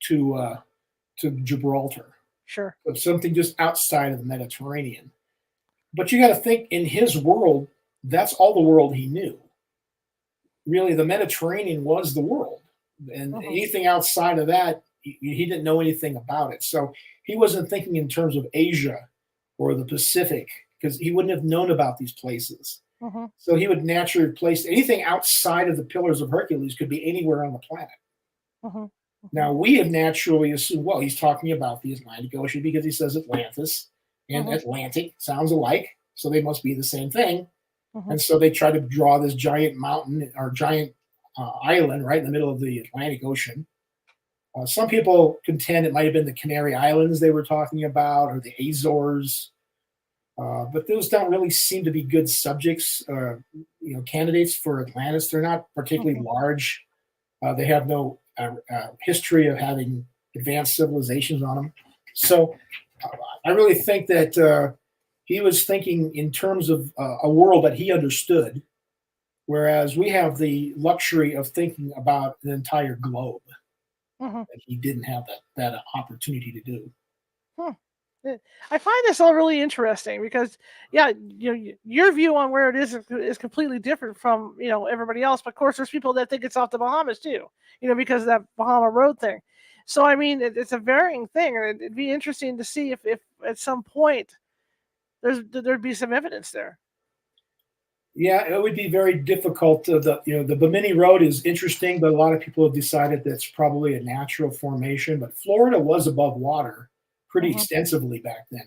to Gibraltar, Sure. of something just outside of the Mediterranean. But you got to think in his world, that's all the world he knew. Really, the Mediterranean was the world, and Hmm. anything outside of that, he didn't know anything about it. So he wasn't thinking in terms of Asia or the Pacific because he wouldn't have known about these places. Hmm. So he would naturally place anything outside of the Pillars of Hercules could be anywhere on the planet. Hmm. Now we have naturally assumed, well, he's talking about the Atlantic Ocean because he says Atlantis and Hmm. Atlantic sounds alike, so they must be the same thing. Hmm. And so they try to draw this giant mountain or giant island right in the middle of the Atlantic Ocean. Some people contend it might have been the Canary Islands they were talking about or the Azores, but those don't really seem to be good subjects, candidates for Atlantis. They're not particularly Hmm. large. They have no history of having advanced civilizations on them. So I really think that he was thinking in terms of a world that he understood, whereas we have the luxury of thinking about an entire globe Hmm. that he didn't have that opportunity to do. Hmm. I find this all really interesting because, yeah, your view on where it is completely different from everybody else. But of course, there's people that think it's off the Bahamas too, because of that Bahama Road thing. So I mean, it's a varying thing, and it'd be interesting to see if at some point there'd be some evidence there. Yeah, it would be very difficult. The Bimini Road is interesting, but a lot of people have decided that's probably a natural formation. But Florida was above water pretty Hmm. extensively back then,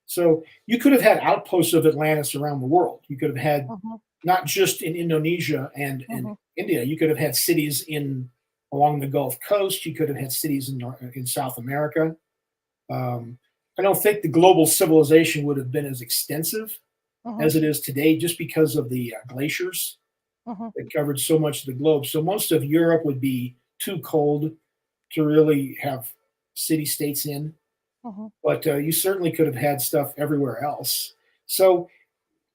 so you could have had outposts of Atlantis around the world. You could have had Hmm. not just in Indonesia and Hmm. India. You could have had cities in along the Gulf Coast. You could have had cities in South America. Um, I don't think the global civilization would have been as extensive Hmm. as it is today, just because of the glaciers Hmm. that covered so much of the globe. So most of Europe would be too cold to really have city states in, Hmm. but you certainly could have had stuff everywhere else. So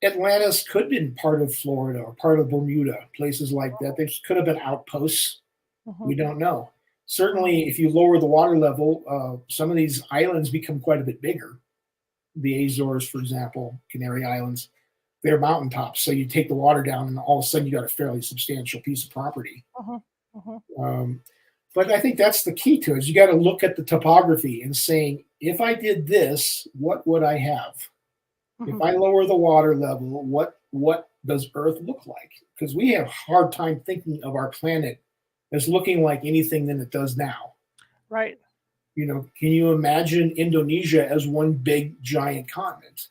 Atlantis could have been part of Florida or part of Bermuda, places like that. There could have been outposts. Hmm. We don't know. Certainly, if you lower the water level, some of these islands become quite a bit bigger. The Azores, for example, Canary Islands, they're mountaintops. So you take the water down, and all of a sudden you got a fairly substantial piece of property. Uh-huh. Uh-huh. Um, but I think that's the key to it. Is you got to look at the topography and saying, if I did this, what would I have? If I lower the water level, what does Earth look like? Because we have a hard time thinking of our planet as looking like anything than it does now. Right. Can you imagine Indonesia as one big giant continent?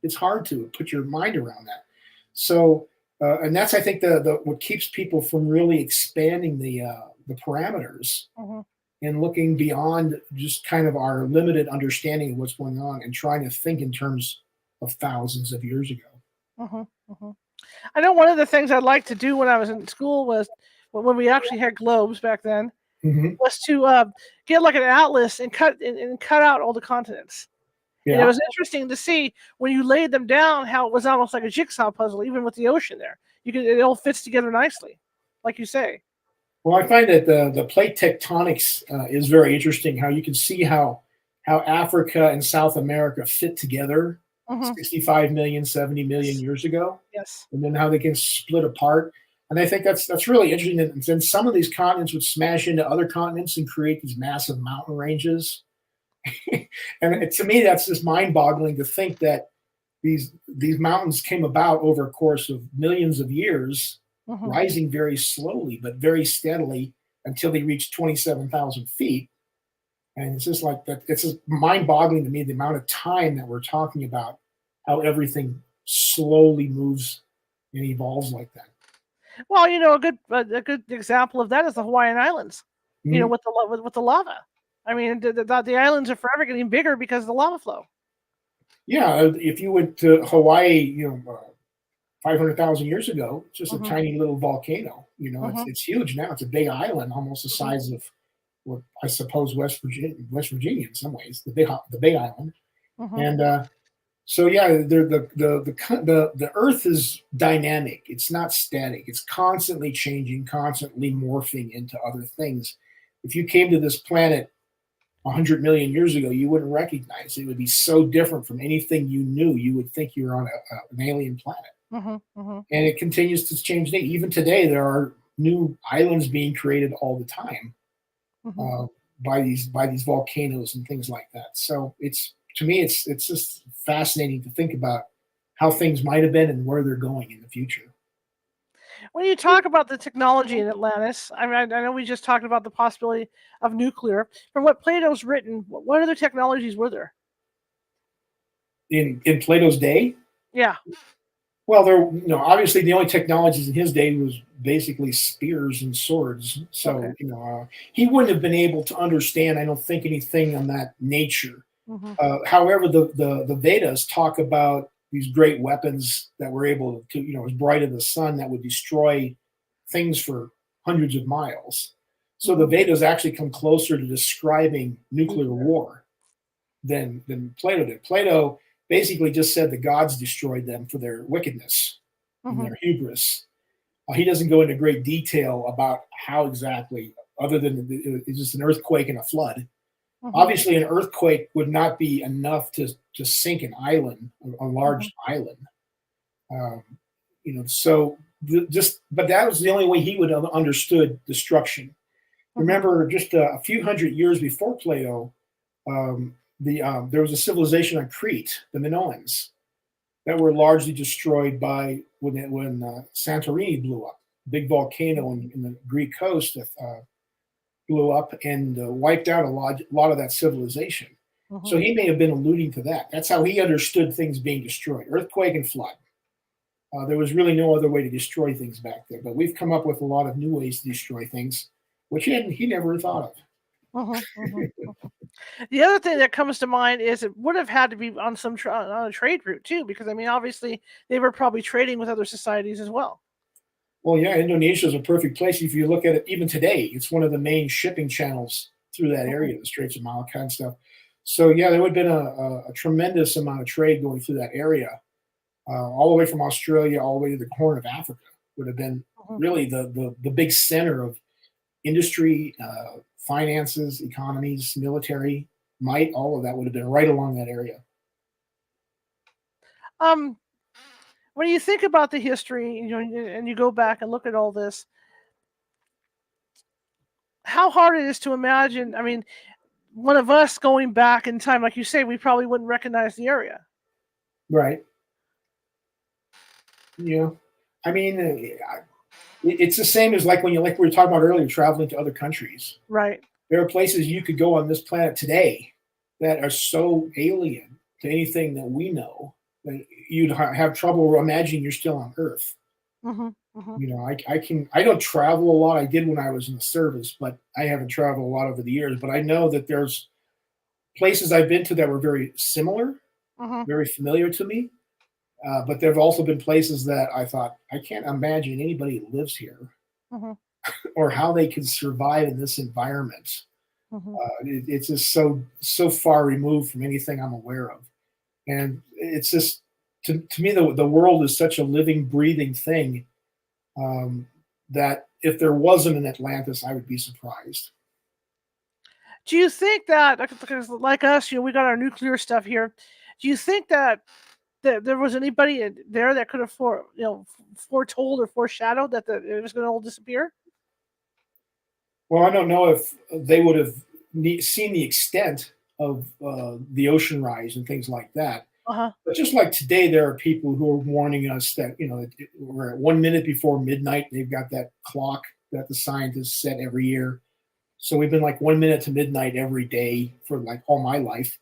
It's hard to put your mind around that. So, and that's, I think, the what keeps people from really expanding the parameters and looking beyond just kind of our limited understanding of what's going on and trying to think in terms of thousands of years ago. I know one of the things I'd like to do when I was in school was when we actually had globes back then was to get like an atlas and cut out all the continents. Yeah. And it was interesting to see when you laid them down how it was almost like a jigsaw puzzle, even with the ocean there. It all fits together nicely, like you say. Well, I find that the plate tectonics is very interesting. How you can see how Africa and South America fit together 65 million, 70 million years ago. Yes. And then how they can split apart. And I think that's really interesting. And then some of these continents would smash into other continents and create these massive mountain ranges. And to me, that's just mind-boggling to think that these mountains came about over a course of millions of years, rising very slowly but very steadily until they reached 27,000 feet. And it's just like that. It's just mind-boggling to me, the amount of time that we're talking about, how everything slowly moves and evolves like that. Well, a good example of that is the Hawaiian Islands. With the lava. I mean, the islands are forever getting bigger because of the lava flow. Yeah, if you went to Hawaii, 500,000 years ago, it's just a tiny little volcano. It's huge now. It's a big island, almost the size of what I suppose West Virginia in some ways, the big island. And so yeah, the Earth is dynamic. It's not static. It's constantly changing, constantly morphing into other things. If you came to this planet 100 million years ago, you wouldn't recognize it. It would be so different from anything you knew. You would think you were on an alien planet. And it continues to change. Even today, there are new islands being created all the time by these volcanoes and things like that. So to me, it's just fascinating to think about how things might have been and where they're going in the future. When you talk about the technology in Atlantis, I know we just talked about the possibility of nuclear. From what Plato's written, what other technologies were there? In Plato's day? Yeah. Well, obviously the only technologies in his day was basically spears and swords. So, he wouldn't have been able to understand, I don't think, anything on that nature. However, the Vedas talk about these great weapons that were able to, as bright as the sun, that would destroy things for hundreds of miles. So the Vedas actually come closer to describing nuclear war than Plato did. Plato basically just said the gods destroyed them for their wickedness and their hubris. He doesn't go into great detail about how exactly, other than it's just an earthquake and a flood. Obviously, an earthquake would not be enough to sink an island, a large island. But that was the only way he would have understood destruction. Remember, just a few hundred years before Plato, there was a civilization on Crete, the Minoans, that were largely destroyed by when Santorini blew up, big volcano in the Greek coast that blew up and wiped out a lot of that civilization. So he may have been alluding to that. That's how he understood things being destroyed: earthquake and flood. There was really no other way to destroy things back there. But we've come up with a lot of new ways to destroy things, which he never thought of. The other thing that comes to mind is it would have had to be on on a trade route too, because obviously they were probably trading with other societies as well. Well, yeah, Indonesia is a perfect place. If you look at it, even today, it's one of the main shipping channels through that area, the Straits of Malacca and stuff. So, yeah, there would have been a tremendous amount of trade going through that area, all the way from Australia, all the way to the Horn of Africa. Would have been really the big center of industry, finances, economies, military might. All of that would have been right along that area. When you think about the history, and you go back and look at all this, how hard it is to imagine. I mean, one of us going back in time, like you say, we probably wouldn't recognize the area. Right. Yeah. I mean, it's the same as like when you like we were talking about earlier, traveling to other countries. Right. There are places you could go on this planet today that are so alien to anything that we know that you'd have trouble imagining you're still on Earth. Mm-hmm. Mm-hmm. I don't travel a lot. I did when I was in the service, but I haven't traveled a lot over the years. But I know that there's places I've been to that were very similar, Mm-hmm. very familiar to me. But there have also been places that I thought I can't imagine anybody who lives here Mm-hmm. or how they can survive in this environment. Mm-hmm. It's just so far removed from anything I'm aware of, and it's just to me the world is such a living, breathing thing um, that if there wasn't an Atlantis, I would be surprised. Do you think that, because like us, we got our nuclear stuff here? Do you think that there was anybody there that could have foretold or foreshadowed that it was going to all disappear? Well, I don't know if they would have seen the extent of the ocean rise and things like that. Uh huh. But just like today, there are people who are warning us that we're at 1 minute before midnight. They've got that clock that the scientists set every year. So we've been like 1 minute to midnight every day for like all my life.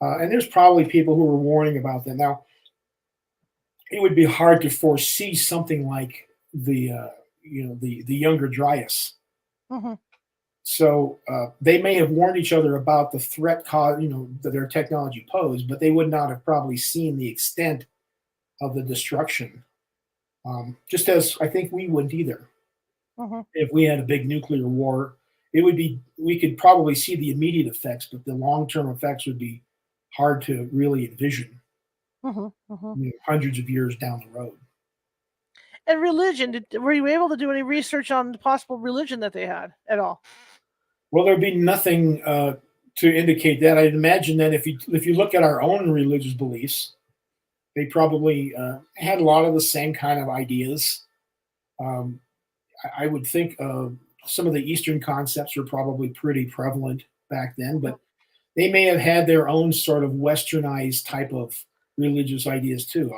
And there's probably people who are warning about that. Now, it would be hard to foresee something like the younger Dryas. Mm-hmm. So they may have warned each other about the threat that their technology posed, but they would not have probably seen the extent of the destruction. Just as I think we wouldn't either. Mm-hmm. If we had a big nuclear war, we could probably see the immediate effects, but the long term effects would be hard to really envision. Mm-hmm. Mm-hmm. Hundreds of years down the road. And religion, were you able to do any research on the possible religion that they had at all? Well, there'd be nothing to indicate that. I'd imagine that if you look at our own religious beliefs, they probably had a lot of the same kind of ideas. Um, I would think some of the Eastern concepts were probably pretty prevalent back then, but they may have had their own sort of westernized type of religious ideas too.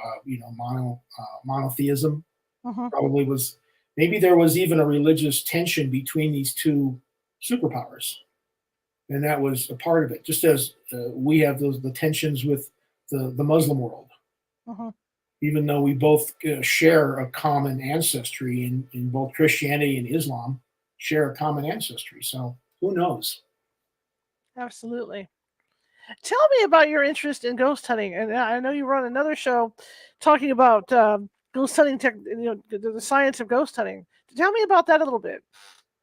Monotheism Mm-hmm. probably was. Maybe there was even a religious tension between these two superpowers, and that was a part of it. Just as we have the tensions with the Muslim world, Mm-hmm. even though we both share a common ancestry in both Christianity and Islam, share a common ancestry. So who knows? Absolutely. Tell me about your interest in ghost hunting. And I know you were on another show talking about ghost hunting, the science of ghost hunting. Tell me about that a little bit.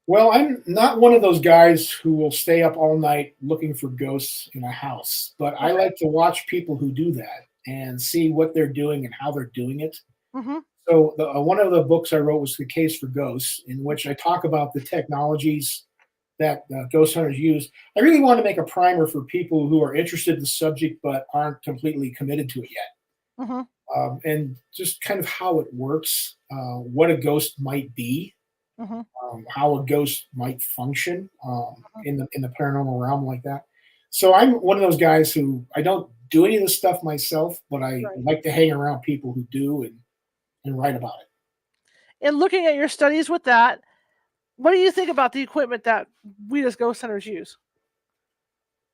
Well, I'm not one of those guys who will stay up all night looking for ghosts in a house, but I Okay. like to watch people who do that and see what they're doing and how they're doing it. Mm-hmm. So, one of the books I wrote was The Case for Ghosts, in which I talk about the technologies that ghost hunters use. I really want to make a primer for people who are interested in the subject but aren't completely committed to it yet, Mm-hmm. and just kind of how it works, what a ghost might be, Mm-hmm. how a ghost might function in the paranormal realm like that. So I'm one of those guys who I don't do any of this stuff myself, but I Right. like to hang around people who do and write about it. And looking at your studies with that, what do you think about the equipment that we as ghost hunters use?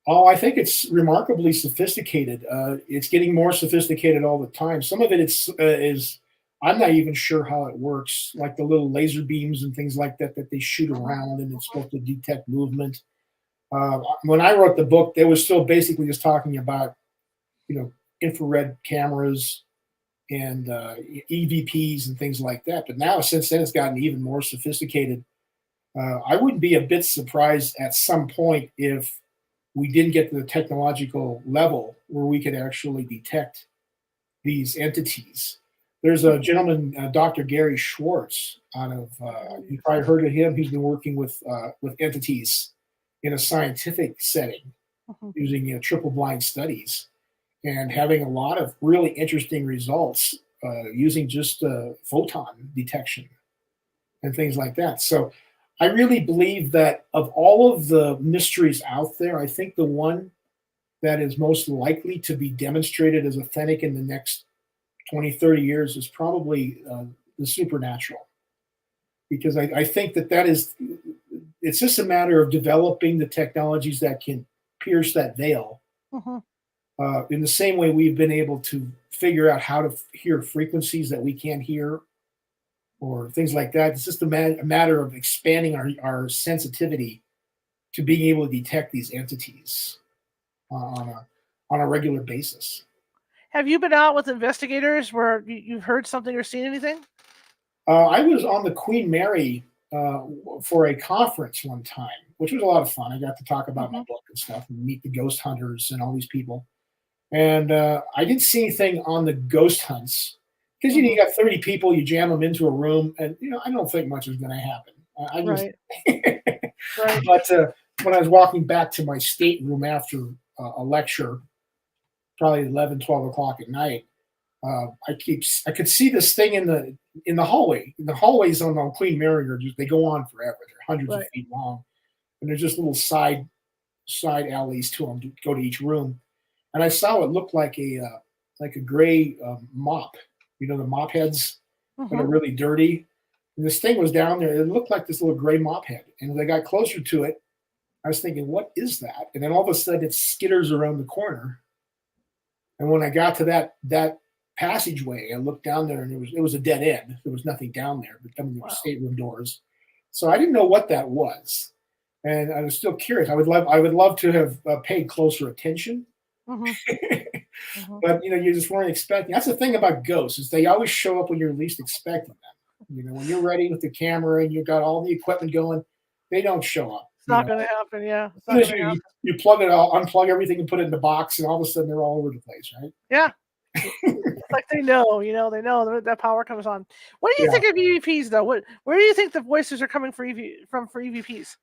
Oh, I think it's remarkably sophisticated. It's getting more sophisticated all the time. Some of it is I'm not even sure how it works, like the little laser beams and things like that that they shoot around, and it's supposed to detect movement. When I wrote the book, they were still basically just talking about infrared cameras and EVPs and things like that. But now, since then, it's gotten even more sophisticated. I wouldn't be a bit surprised at some point if we didn't get to the technological level where we could actually detect these entities. There's a gentleman, Dr. Gary Schwartz, out of you probably heard of him. He's been working with entities in a scientific setting Mhm. using triple blind studies and having a lot of really interesting results using just photon detection and things like that. So I really believe that of all of the mysteries out there, I think the one that is most likely to be demonstrated as authentic in the next 20, 30 years is probably the supernatural. Because I think that it's just a matter of developing the technologies that can pierce that veil. Mhm. In the same way we've been able to figure out how to hear frequencies that we can't hear or things like that. It's just a matter of expanding our sensitivity to being able to detect these entities on a regular basis. Have you been out with investigators where you've heard something or seen anything? I was on the Queen Mary for a conference one time, which was a lot of fun. I got to talk about my Mhm. book and stuff and meet the ghost hunters and all these people. And I didn't see anything on the ghost hunts because you Mhm. got 30 people, you jam them into a room, and I don't think much is going to happen. I just, Right. Right. but when I was walking back to my stateroom after a lecture, probably 11, 12 o'clock at night, I could see this thing in the hallway. The hallways on Queen Mary are just they go on forever. They're hundreds of Right. feet long, and there's just little side alleys to them to go to each room. And I saw what looked like a gray mop. You know the mop heads that are Mhm. really dirty. And this thing was down there. It looked like this little gray mop head. And as I got closer to it, I was thinking, "What is that?" And then all of a sudden, it skitters around the corner. And when I got to that passageway, I looked down there, and it was a dead end. There was nothing down there, but there were Wow. stateroom doors. So I didn't know what that was, and I was still curious. I would love to have paid closer attention. Mhm. Mhm. But you just weren't expecting. That's the thing about ghosts is they always show up when you're least expecting them. When you're ready with the camera and you've got all the equipment going, they don't show up. It's not gonna happen, yeah. As It's soon not as gonna you happen. you plug it all, unplug everything and put it in the box, and all of a sudden they're all over the place, right? Yeah. It's like they know, they know that power comes on. What do you Yeah. think of EVPs though? Where do you think the voices are coming for EVPs?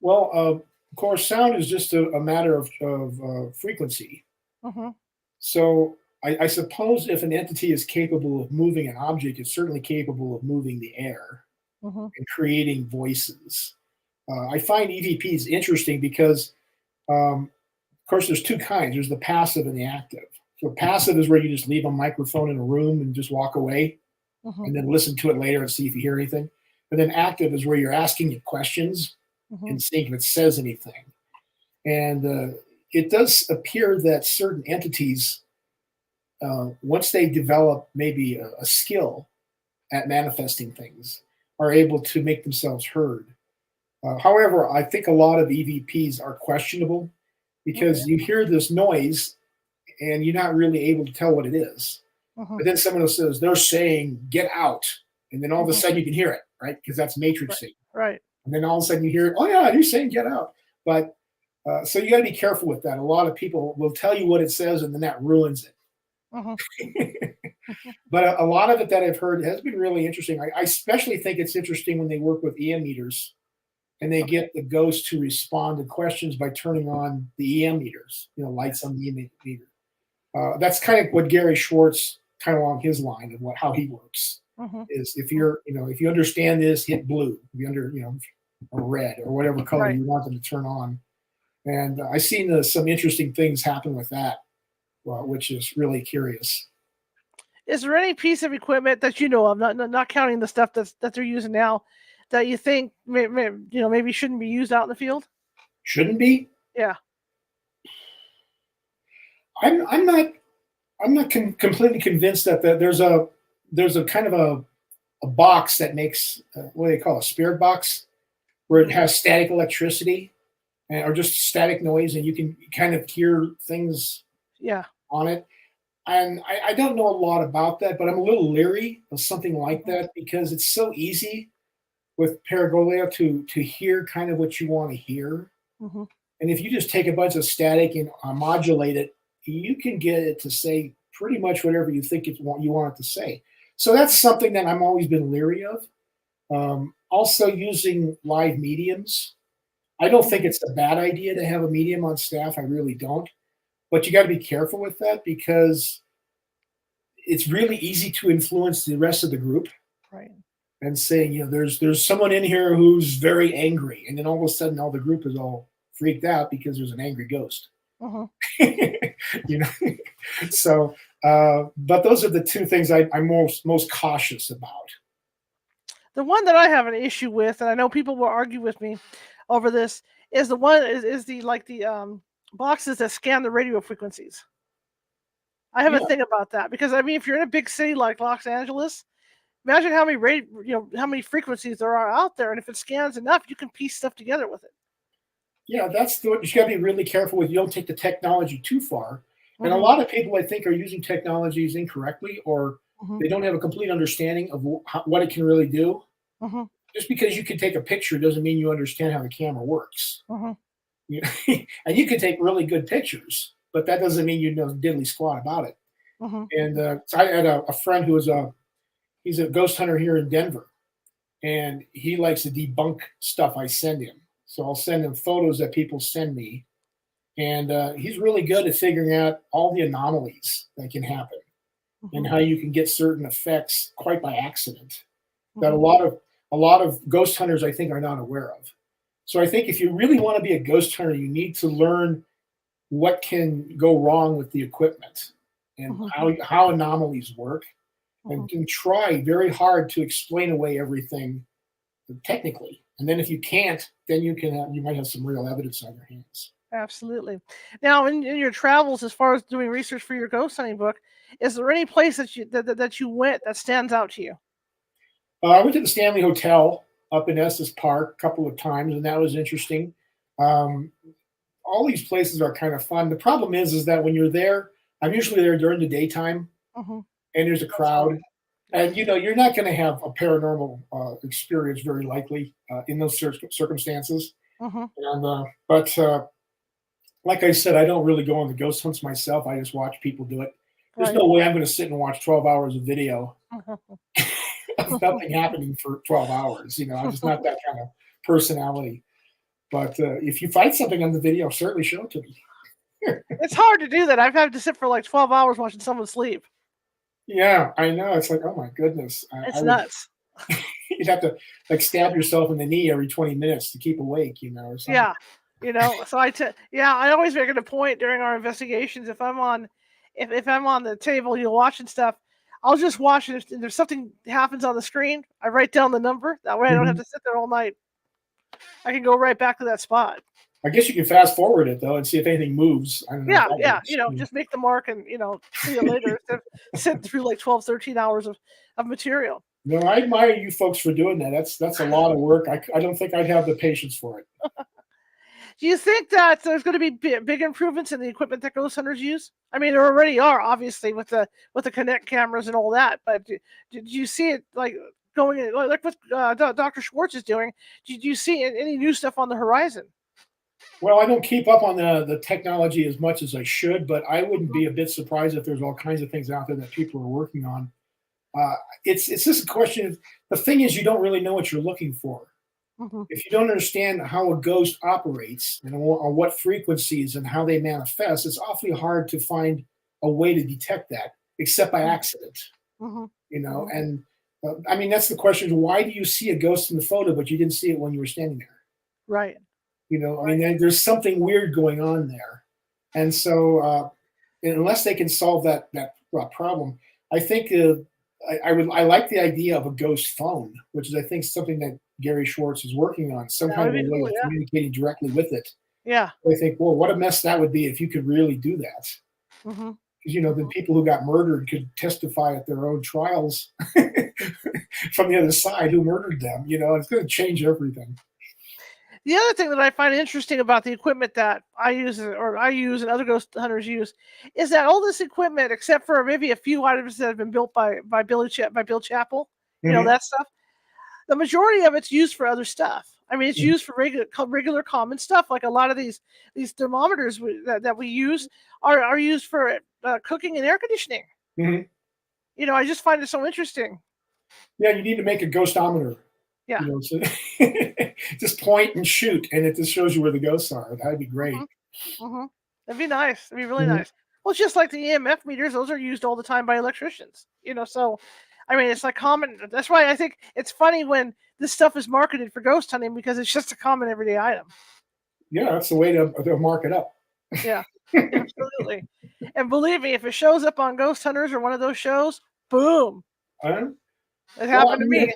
Well, of course, sound is just a matter of frequency. Mhm. So I suppose if an entity is capable of moving an object, it's certainly capable of moving the air Mhm. and creating voices. I find EVPs interesting because, of course, there's two kinds. There's the passive and the active. So passive is where you just leave a microphone in a room and just walk away Mhm. and then listen to it later and see if you hear anything. But then active is where you're asking it questions Mhm. and seeing if it says anything. And it does appear that certain entities, once they develop maybe a skill at manifesting things, are able to make themselves heard. However, I think a lot of EVPs are questionable Okay. because you hear this noise and you're not really able to tell what it is. Mhm. But then someone else says they're saying "get out," and then all of a Mhm. sudden you can hear it, right? Because that's Right. matrixing. Right. And then all of a sudden you hear it. Oh yeah, you're saying "get out," but so you got to be careful with that. A lot of people will tell you what it says, and then that ruins Mhm. it. Mhm. But a lot of it that I've heard has been really interesting. I especially think it's interesting when they work with EM meters and they Okay. get the ghost to respond to questions by turning on the EM meters, lights on the EM meter. That's kind of what Gary Schwartz, kind of along his line of how he works, Mhm. is Mhm. if you understand this, hit blue. If you or red or whatever color Right. you want them to turn on. And I've seen some interesting things happen with that, which is really curious. Is there any piece of equipment that you know of, not counting the stuff that they're using now, that you think maybe shouldn't be used out in the field? Shouldn't be. Yeah. I'm not completely convinced that there's a kind of a box that makes what do they call it, a spirit box, where it Mhm. has static electricity or just static noise, and you can kind of hear things Yeah. on it. And I don't know a lot about that, but I'm a little leery of something like Mhm. that because it's so easy with Paragolia to hear kind of what you want to hear. Mhm. And if you just take a bunch of static and modulate it, you can get it to say pretty much whatever you think you want it to say. So that's something that I've always been leery of. Also, using live mediums. I don't think Mhm. it's a bad idea to have a medium on staff. I really don't. But you got to be careful with that because it's really easy to influence the rest of the group Right. and saying, there's someone in here who's very angry, and then all of a sudden, all the group is all freaked out because there's an angry ghost. Uh-huh. you know, so but those are the two things I'm most cautious about. The one that I have an issue with, and I know people will argue with me over this, is the one is the boxes that scan the radio frequencies. I have a Yeah, thing about that because I mean, if you're in a big city like Los Angeles, imagine how many how many frequencies there are out there, and if it scans enough, you can piece stuff together with it. yeah, that's the you got to be really careful with. You don't take the technology too far, and a Mm-hmm. lot of people I think are using technologies incorrectly, or Mm-hmm. they don't have a complete understanding of what it can really do. Mm-hmm. Just because you can take a picture doesn't mean you understand how the camera works. Mm-hmm. You know, and you can take really good pictures, but that doesn't mean you know diddly squat about it. Mm-hmm. And so I had a friend who was he's a ghost hunter here in Denver, and he likes to debunk stuff I send him. So I'll send him photos that people send me, and he's really good at figuring out all the anomalies that can happen and Mm-hmm. how you can get certain effects quite by accident that Mm-hmm. a lot of ghost hunters I think are not aware of. So I think if you really want to be a ghost hunter, you need to learn what can go wrong with the equipment and Mm-hmm. how anomalies work, Mm-hmm. and try very hard to explain away everything technically. And then if you can't, then you might have some real evidence on your hands. Absolutely. Now, in your travels, as far as doing research for your ghost hunting book, is there any place that you went that stands out to you? I went to the Stanley Hotel up in Estes Park a couple of times, and that was interesting. Um, all these places are kind of fun. The problem is that when you're there, I'm usually there during the daytime, Mm-hmm. and there's a That's hard. crowd, and you're not going to have a paranormal experience very likely in those circumstances. Mm-hmm. And but like I said, I don't really go on the ghost hunts myself. I just watch people do it. There's Right. no way I'm going to sit and watch 12 hours of video of nothing happening for 12 hours. I'm just not that kind of personality. But if you find something on the video, certainly show it to me. It's hard to do that. I've had to sit for like 12 hours watching someone sleep. Yeah, I know. It's like, oh my goodness. It's nuts. You'd have to like stab yourself in the knee every 20 minutes to keep awake, or something. Yeah. So I always make it a point during our investigations if I'm on if I'm on the table, watching stuff, I'll just watch it. If there's something happens on the screen, I write down the number. That way I don't have Mhm. to sit there all night. I can go right back to that spot. I guess you can fast forward it though and see if anything moves. I don't know if Yeah, that yeah. works. Just make the mark and see you later instead of sitting through like 12, 13 hours of material. No, I admire you folks for doing that. That's a lot of work. I don't think I'd have the patience for it. Do you think that there's going to be big improvements in the equipment that ghost hunters use? I mean, there already are, obviously, with the Connect cameras and all that. But did you see it like going in, like what Dr. Schwartz is doing? Did you see any new stuff on the horizon? Well, I don't keep up on the technology as much as I should, but I wouldn't Mhm. be a bit surprised if there's all kinds of things out there that people are working on. Uh, it's just a question of the thing is you don't really know what you're looking for. Mhm. If you don't understand how a ghost operates and on what frequencies and how they manifest, it's awfully hard to find a way to detect that except by accident. Mhm. Mhm. And I mean that's the question: why do you see a ghost in the photo but you didn't see it when you were standing there? Right. I mean there's something weird going on there, and so unless they can solve that problem, I think I like the idea of a ghost phone, which is I think something that Gary Schwartz is working on, some That kind would of a be way cool. of Yeah. communicating directly with it. Yeah. I think, well, what a mess that would be if you could really do that. Mhm. Because the Mhm. people who got murdered could testify at their own trials from the other side who murdered them. It's going to change everything. The other thing that I find interesting about the equipment that I use and other ghost hunters use is that all this equipment, except for maybe a few items that have been built by Bill Chappell, Hmm. that stuff. The majority of it's used for other stuff. I mean, it's used for regular common stuff. Like a lot of these thermometers that we use are used for cooking and air conditioning. Hmm. I just find it so interesting. Yeah, you need to make a ghostometer. Yeah. So just point and shoot, and it just shows you where the ghosts are. That'd be great. Hmm. Hmm. That'd be nice. It'd be really Mhm. nice. Well, it's just like the EMF meters; those are used all the time by electricians. So I mean, it's like common. That's why I think it's funny when this stuff is marketed for ghost hunting because it's just a common everyday item. Yeah, that's the way to mark it up. Yeah, absolutely. And believe me, if it shows up on Ghost Hunters or one of those shows, boom. It happened to me.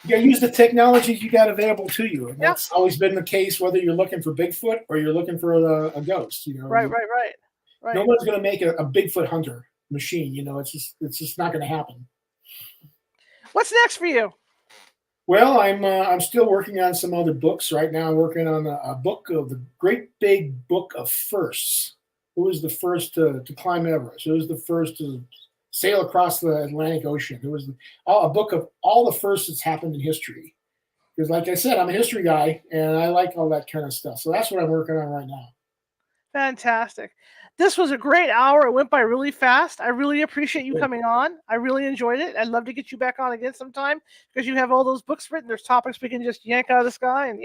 You use the technologies you got available to you, and Yeah. that's always been the case. Whether you're looking for Bigfoot or you're looking for a ghost, Right. No one's going to make a Bigfoot hunter machine. It's just not going to happen. What's next for you? Well, I'm still working on some other books right now. I'm working on a book of the great big book of firsts. Who was the first to climb Everest? Who was the first to sail across the Atlantic Ocean? Who was a book of all the firsts that's happened in history? Because, like I said, I'm a history guy, and I like all that kind of stuff. So that's what I'm working on right now. Fantastic. This was a great hour. It went by really fast. I really appreciate you coming on. I really enjoyed it. I'd love to get you back on again sometime because you have all those books written. There's topics we can just yank out of the sky, and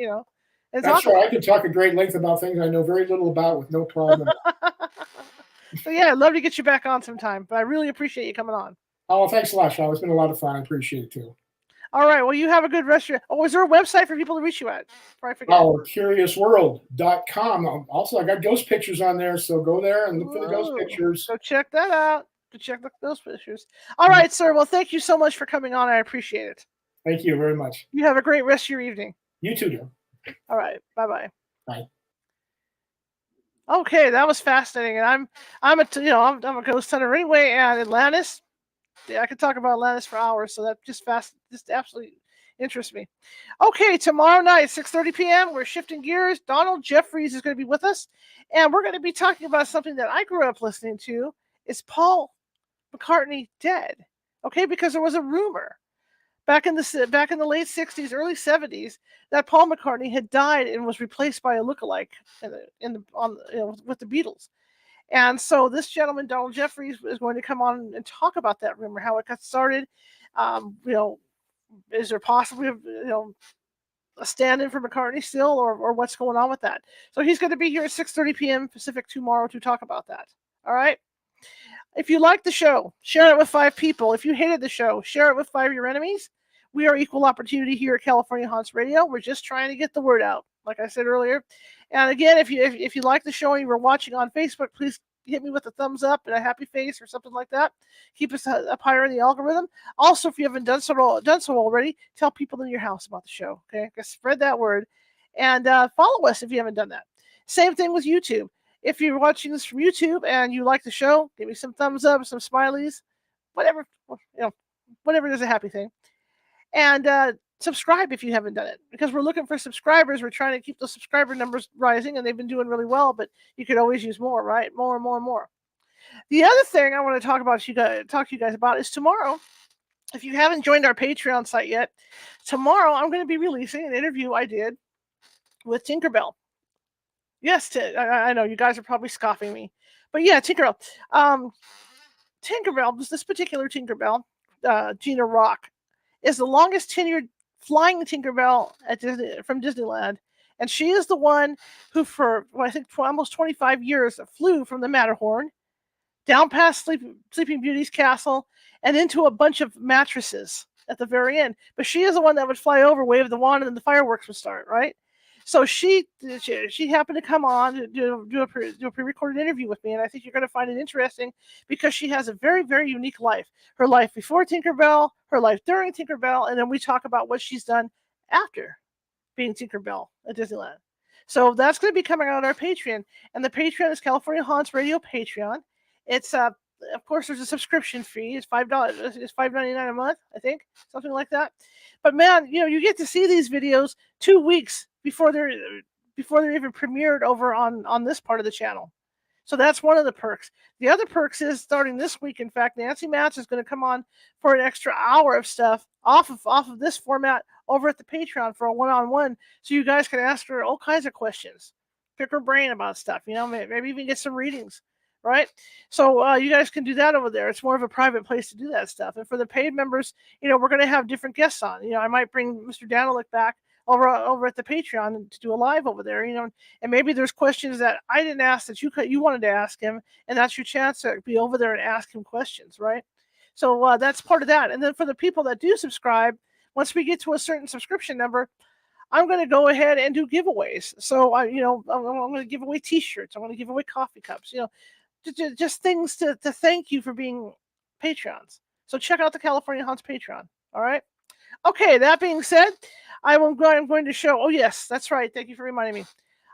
That's awesome. Right. I can talk at great length about things I know very little about with no problem. So yeah, I'd love to get you back on sometime. But I really appreciate you coming on. Oh, thanks a lot, Shaw. It's been a lot of fun. I appreciate it too. All right. Well, you have a good rest of your... Oh, is there a website for people to reach you at? I forget. Oh, curiousworld.com. Also, I got ghost pictures on there, so go there and look for the ghost pictures. Go check that out. Go check the ghost pictures. All right, sir. Well, thank you so much for coming on. I appreciate it. Thank you very much. You have a great rest of your evening. You too, dear. All right. Bye-bye. Bye. Okay, that was fascinating, and I'm a ghost hunter anyway, and Atlantis. Yeah, I could talk about Atlantis for hours, so that just absolutely interests me. Okay, tomorrow night, 6:30 p.m., we're shifting gears. Donald Jeffries is going to be with us, and we're going to be talking about something that I grew up listening to. Is Paul McCartney dead? Okay, because there was a rumor back in the late 60s, early 70s that Paul McCartney had died and was replaced by a lookalike with the Beatles. And so this gentleman, Donald Jeffries, is going to come on and talk about that rumor, how it got started. Is there possibly a stand-in for McCartney still, or what's going on with that? So he's going to be here at 6:30 p.m. Pacific tomorrow to talk about that. All right. If you like the show, share it with 5 people. If you hated the show, share it with 5 of your enemies. We are equal opportunity here at California Haunts Radio. We're just trying to get the word out, like I said earlier. And again, if you like the show and you were watching on Facebook, please hit me with a thumbs up and a happy face or something like that. Keep us up higher in the algorithm. Also, if you haven't done so already, tell people in your house about the show. Okay, spread that word, and follow us if you haven't done that. Same thing with YouTube. If you're watching this from YouTube and you like the show, give me some thumbs up, some smileys, whatever is a happy thing. And subscribe if you haven't done it, because we're looking for subscribers. We're trying to keep the subscriber numbers rising, and they've been doing really well, but you could always use more, right? More and more and more. The other thing I want to talk to you guys about is tomorrow. If you haven't joined our Patreon site yet, tomorrow I'm going to be releasing an interview I did with Tinkerbell. Yes, I know you guys are probably scoffing me, but yeah, Tinkerbell. Tinkerbell, this particular Tinkerbell, Gina Rock, is the longest tenured flying Tinkerbell from Disneyland, and she is the one who, for I think almost 25 years, flew from the Matterhorn down past Sleeping Beauty's castle and into a bunch of mattresses at the very end. But she is the one that would fly over, wave the wand, and then the fireworks would start, right? So she happened to come on to do a pre-recorded interview with me, and I think you're going to find it interesting because she has a very, very unique life. Her life before Tinkerbell, her life during Tinkerbell, and then we talk about what she's done after being Tinkerbell at Disneyland. So that's going to be coming out on our Patreon, and the Patreon is California Haunts Radio Patreon. It's of course, there's a subscription fee. It's $5. It's $5.99 a month, I think, something like that. But man, you get to see these videos 2 weeks before they're even premiered over on this part of the channel. So that's one of the perks. The other perks is starting this week. In fact, Nancy Matz is going to come on for an extra hour of stuff off of this format over at the Patreon for a one-on-one, so you guys can ask her all kinds of questions, pick her brain about stuff. Maybe even get some readings. Right? So you guys can do that over there. It's more of a private place to do that stuff. And for the paid members, we're going to have different guests on. I might bring Mr. Danelek back over at the Patreon to do a live over there, and maybe there's questions that I didn't ask that you wanted to ask him, and that's your chance to be over there and ask him questions, right? So that's part of that. And then for the people that do subscribe, once we get to a certain subscription number, I'm going to go ahead and do giveaways. So I'm going to give away T-shirts. I'm going to give away coffee cups. Just things to thank you for being Patreons. So check out the California Haunts Patreon. All right. Okay. That being said, I'm going to show. Oh yes, that's right. Thank you for reminding me.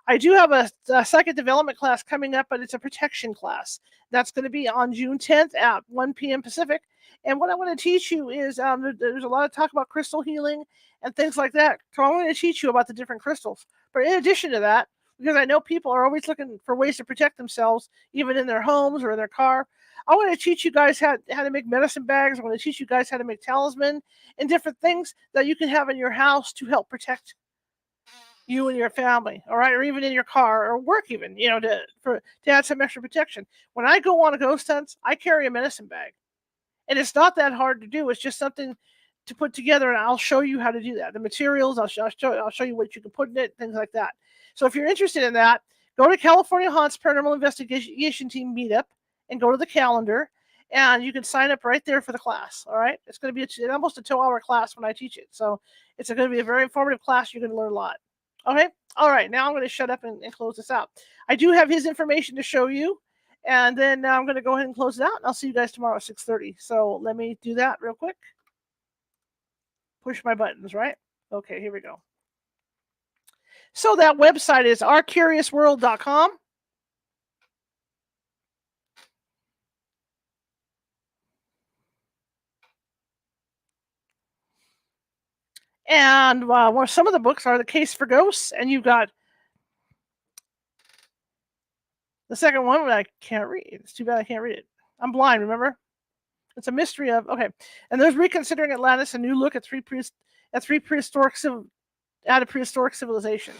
I do have a psychic development class coming up, but it's a protection class. That's going to be on June 10th at 1 p.m. Pacific. And what I want to teach you is there's a lot of talk about crystal healing and things like that. So I'm going to teach you about the different crystals. But in addition to that, because I know people are always looking for ways to protect themselves, even in their homes or in their car, I want to teach you guys how to make medicine bags. I want to teach you guys how to make talisman and different things that you can have in your house to help protect you and your family, all right, or even in your car or work, even to add some extra protection. When I go on a ghost hunt, I carry a medicine bag, and it's not that hard to do. It's just something to put together, and I'll show you how to do that. The materials, I'll show you what you can put in it, things like that. So if you're interested in that, go to California Haunts Paranormal Investigation Team Meetup and go to the calendar, and you can sign up right there for the class. All right, it's going to be almost a 2-hour class when I teach it, so it's going to be a very informative class. You're going to learn a lot. Okay. All right. Now I'm going to shut up and close this out. I do have his information to show you. And then I'm going to go ahead and close it out. And I'll see you guys tomorrow at 6:30. So let me do that real quick. Push my buttons, right? Okay, here we go. So that website is ourcuriousworld.com. And some of the books are The Case for Ghosts. And you've got the second one, but I can't read. It's too bad I can't read it. I'm blind, remember? It's a mystery of, okay. And there's Reconsidering Atlantis, a new look at prehistoric civilization.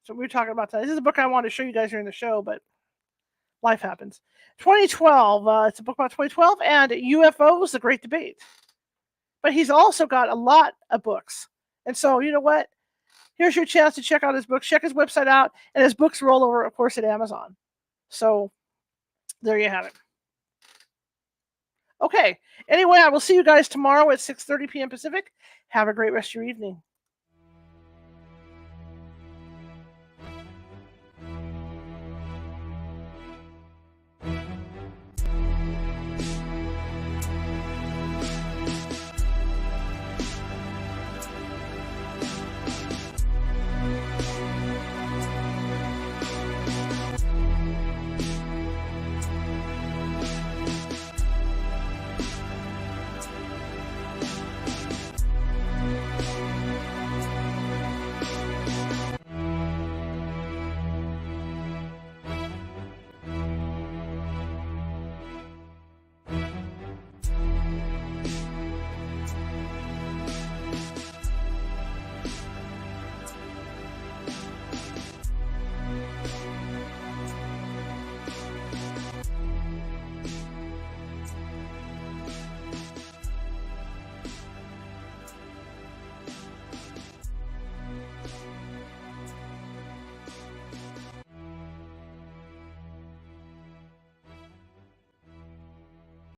So we're talking about that. This is a book I wanted to show you guys during the show, but life happens. 2012, it's a book about 2012 and UFOs, The Great Debate. But he's also got a lot of books. And so, you know what? Here's your chance to check out his books. Check his website out. And his books roll over, of course, at Amazon. So there you have it. Okay. Anyway, I will see you guys tomorrow at 6:30 p.m. Pacific. Have a great rest of your evening.